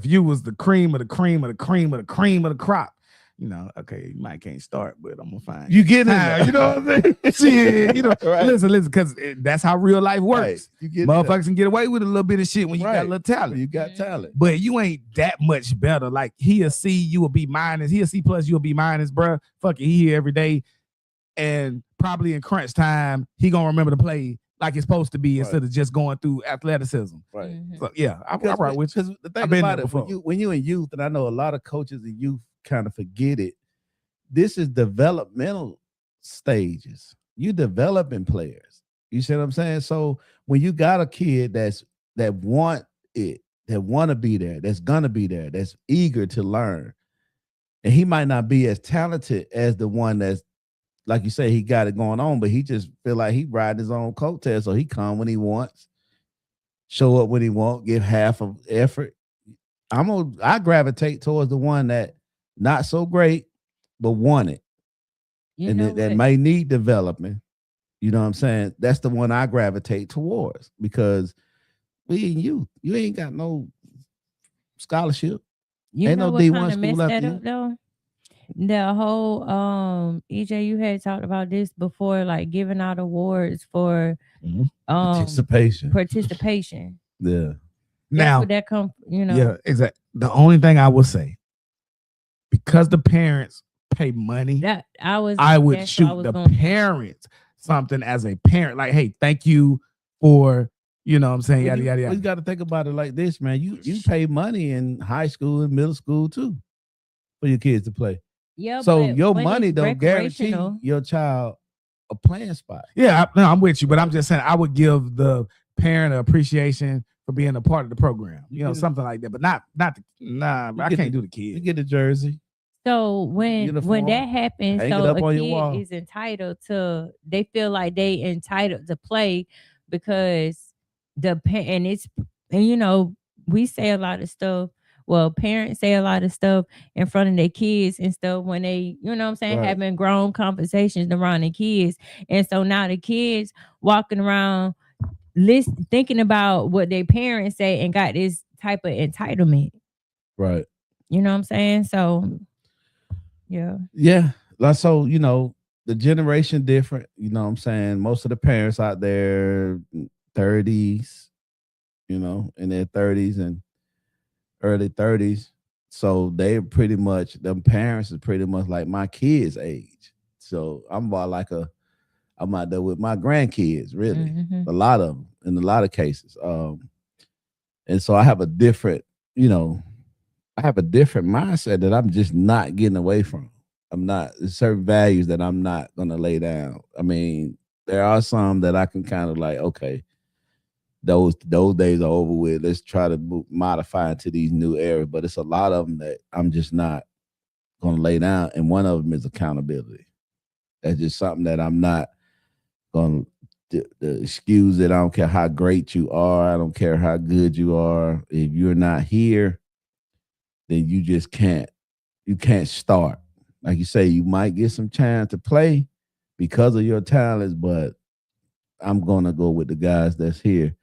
you was the cream of the cream of the cream of the cream of the crop. Okay, you might can't start, but I'm gonna find you get it. You know what I'm saying? Shit, right. Listen, because that's how real life works. Right. You Motherfuckers can get away with a little bit of shit when you got a little talent. You got talent, but you ain't that much better. Like he'll C, you will be minus. He'll C plus, you'll be minus, bro. Fuck it, he here every day, and probably in crunch time, he gonna remember to play like it's supposed to be instead of just going through athleticism. Right. Mm-hmm. So yeah, I'm right with you. The thing about it, when you in youth, and I know a lot of coaches in youth kind of forget it. This is developmental stages. You developing players. You see what I'm saying? So when you got a kid that want it, that want to be there, that's gonna be there, that's eager to learn, and he might not be as talented as the one that's, like you say, he got it going on, but he just feel like he riding his own coattails, so he come when he wants, show up when he wants, give half of effort. I gravitate towards the one that not so great, but want it. And that might need development. You know what I'm saying? That's the one I gravitate towards, because we in youth. You ain't got no scholarship. Ain't no D1 school left here. Though? The whole EJ, you had talked about this before, like giving out awards for participation. Yeah. Now would that come, Yeah, exactly. The only thing I would say, because the parents pay money, I would shoot the parents something as a parent, like, hey, thank you for, what I'm saying, yada yada yada. You got to think about it like this, man. You pay money in high school and middle school too for your kids to play. Yeah. So your money don't guarantee your child a playing spot. Yeah, I'm with you, but I'm just saying I would give the parent appreciation for being a part of the program, something like that. But I can't do the kid. You get the jersey. So when that happens, so a kid is entitled to, they feel like they entitled to play because we say a lot of stuff. Well, parents say a lot of stuff in front of their kids and stuff when they, having grown conversations around the kids. And so now the kids walking around thinking about what their parents say and got this type of entitlement. Right. You know what I'm saying? So, yeah. Yeah. So, the generation different, you know what I'm saying? Most of the parents out there, 30s, in their 30s and early 30s. So them parents is pretty much like my kids' age. So I'm about like a I'm out there with my grandkids, really. Mhm. A lot of them, in a lot of cases. And so I have a different, I have a different mindset that I'm just not getting away from. There's certain values that I'm not gonna lay down. I mean, there are some that I can kind of like, okay, those days are over with. Let's try to modify into these new areas. But it's a lot of them that I'm just not gonna lay down. And one of them is accountability. That's just something that I'm not gonna the excuse that I don't care how great you are, I don't care how good you are. If you're not here, then you just can't start. Like you say, you might get some chance to play because of your talents, but I'm gonna go with the guys that's here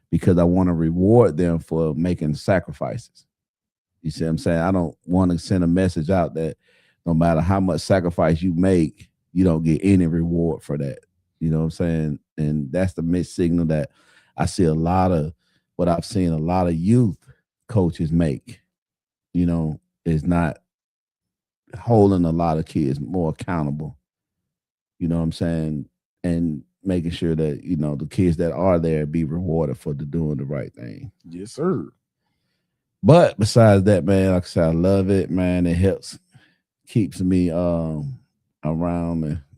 because I want to reward them for making sacrifices. You see what I'm saying? I don't want to send a message out that no matter how much sacrifice you make, you don't get any reward for that. You know what I'm saying? And that's the mixed signal that I see a lot of what I've seen a lot of youth coaches make, is not holding a lot of kids more accountable. You know what I'm saying? And making sure that, the kids that are there be rewarded for doing the right thing. Yes, sir. But besides that, man, like I said, I love it, man. It helps, keeps me around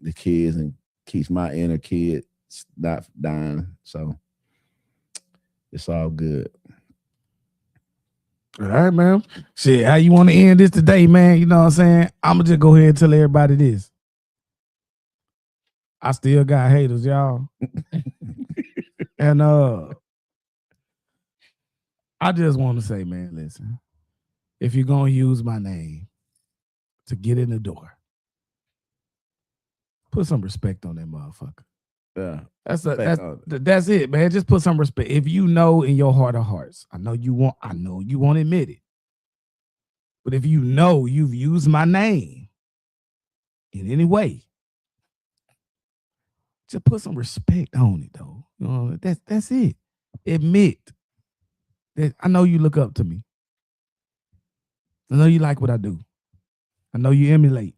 the kids and keeps my inner kid not dying. So it's all good. All right, man. Shit, how you want to end this today, man? You know what I'm saying? I'm going to just go ahead and tell everybody this. I still got haters, y'all. And I just want to say, man, listen. If you're going to use my name to get in the door, put some respect on that motherfucker. Yeah. That's it, man. Just put some respect. If you know in your heart of hearts, I know you won't admit it. But if you know you've used my name in any way, just put some respect on it, though. That's it. Admit that I know you look up to me. I know you like what I do. I know you emulate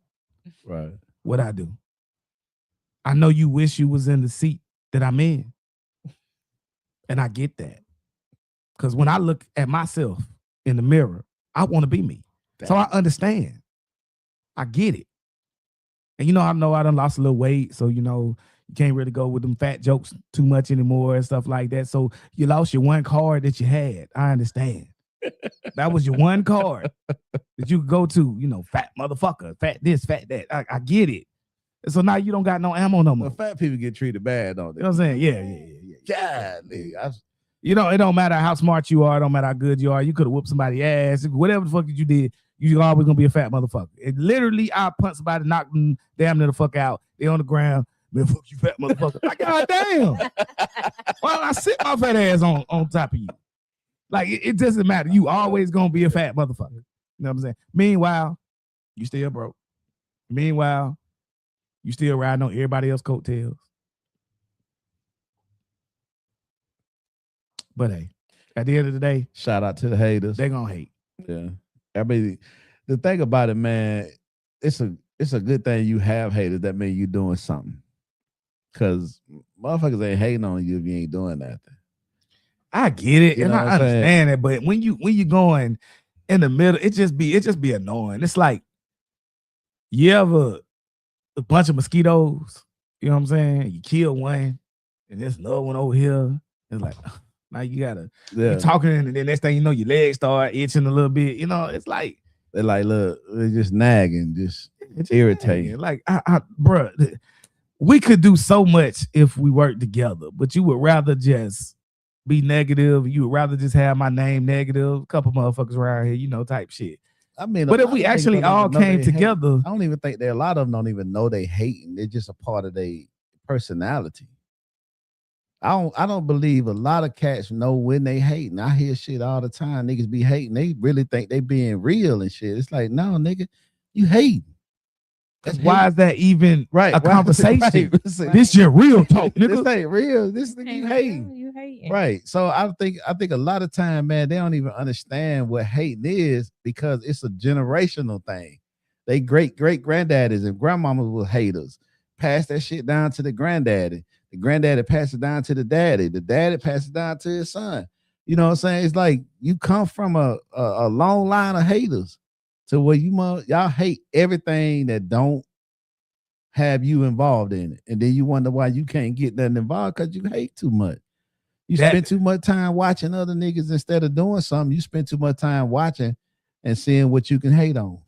right what I do. I know you wish you was in the seat that I'm in. And I get that. Because when I look at myself in the mirror, I want to be me. So I understand. I get it. And I done lost a little weight. So, you can't really go with them fat jokes too much anymore and stuff like that. So you lost your one card that you had. I understand. That was your one card that you could go to, fat motherfucker, fat this, fat that. I get it. So now you don't got no ammo no more. Well, fat people get treated bad, don't they? You know what I'm saying? Yeah. Golly, it don't matter how smart you are. It don't matter how good you are. You could have whooped somebody's ass. Whatever the fuck that you did, you always going to be a fat motherfucker. And literally, I punch somebody, knock them damn near the fuck out. They on the ground. Man, fuck you, fat motherfucker. Like, goddamn. Why don't I sit my fat ass on top of you? Like, it doesn't matter. You always going to be a fat motherfucker. You know what I'm saying? Meanwhile, you still broke. Meanwhile, you still riding on everybody else's coattails. But hey, at the end of the day, shout out to the haters. They gonna hate. Yeah. I mean, the thing about it, man, it's a good thing you have haters. That means you doing something. Cause motherfuckers ain't hating on you if you ain't doing nothing. I get it, and I understand it. But when you going in the middle, it just be annoying. It's like you ever a bunch of mosquitoes, you know what I'm saying? You kill one, and there's another one over here. It's like now you gotta you talking, and then next thing you know, your legs start itching a little bit. It's like they're like, look, they're just nagging, just irritating. Like, bruh, we could do so much if we work together, but you would rather just be negative. You would rather just have my name negative. A couple motherfuckers around here, type shit. I mean, but if we actually all came together, I don't even think a lot of them don't even know they hating. They're just a part of their personality. I don't believe a lot of cats know when they hating. I hear shit all the time. Niggas be hating. They really think they being real and shit. It's like, no, nigga, you hating. Why is that even a conversation? Right. This your real talk, nigga. This ain't real. This nigga you hating. You hating. Right. So I think a lot of time, man, they don't even understand what hating is because it's a generational thing. They great granddaddies and grandmamas were haters. pass that shit down to the granddaddy. The granddaddy passes it down to the daddy. The daddy passes it down to his son. You know what I'm saying? It's like you come from a long line of haters to where y'all hate everything that don't have you involved in it. And then you wonder why you can't get nothing involved because you hate too much. You spend too much time watching other niggas instead of doing something. You spend too much time watching and seeing what you can hate on.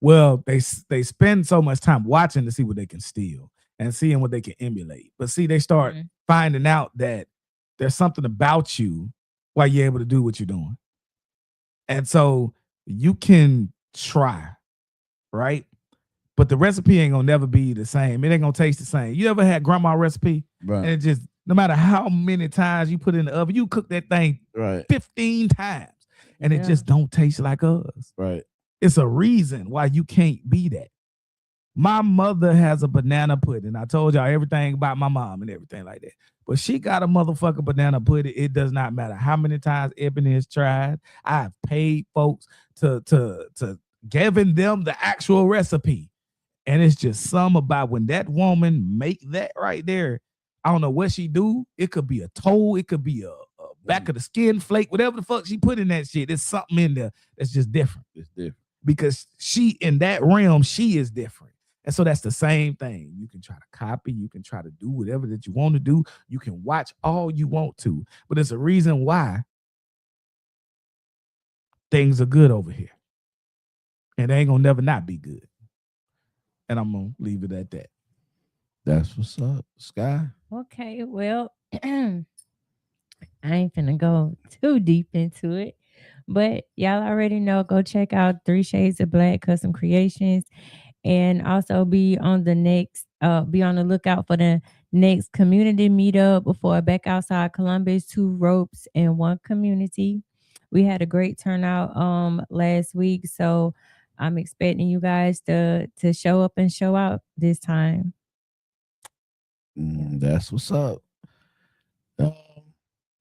Well, they spend so much time watching to see what they can steal and seeing what they can emulate. But see, they start finding out that there's something about you why you're able to do what you're doing. And so you can try, right? But the recipe ain't gonna never be the same. It ain't gonna taste the same. You ever had grandma recipe? Right. And it just, no matter how many times you put it in the oven, you cook that thing 15 times and it just don't taste like us. Right. It's a reason why you can't be that. My mother has a banana pudding. I told y'all everything about my mom and everything like that. But she got a motherfucking banana pudding. It does not matter how many times Ebony has tried. I've paid folks to giving them the actual recipe. And it's just some about when that woman make that right there. I don't know what she do. It could be a toe. It could be a back of the skin flake. Whatever the fuck she put in that shit. There's something in there that's just different. It's different. Because she, in that realm, she is different. And so that's the same thing. You can try to copy. You can try to do whatever that you want to do. You can watch all you want to. But there's a reason why things are good over here. And they ain't going to never not be good. And I'm going to leave it at that. That's what's up, Sky. Okay, well, I ain't finna go too deep into it. But y'all already know, go check out 3 Shades of Black Custom Creations, and also be on the lookout for the next community meetup for Back Outside Columbus, 2 ropes and 1 community. We had a great turnout last week, so I'm expecting you guys to show up and show out this time. That's what's up.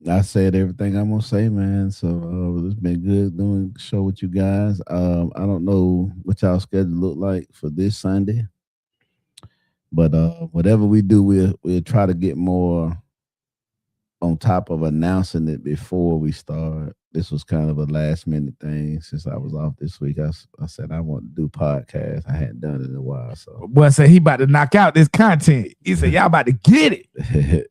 I said everything I'm gonna say, man. So it's been good doing the show with you guys. I don't know what y'all schedule look like for this Sunday, but whatever we do, we'll try to get more on top of announcing it before we start. This was kind of a last minute thing since I was off this week. I said I want to do podcasts. I hadn't done it in a while, so boy said he about to knock out this content. He said y'all about to get it.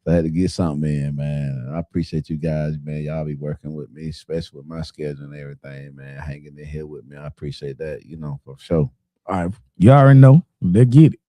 I had to get something in, man. I appreciate you guys, man. Y'all be working with me, especially with my schedule and everything, man. Hanging in here with me. I appreciate that, for sure. All right. You already know. Let's get it.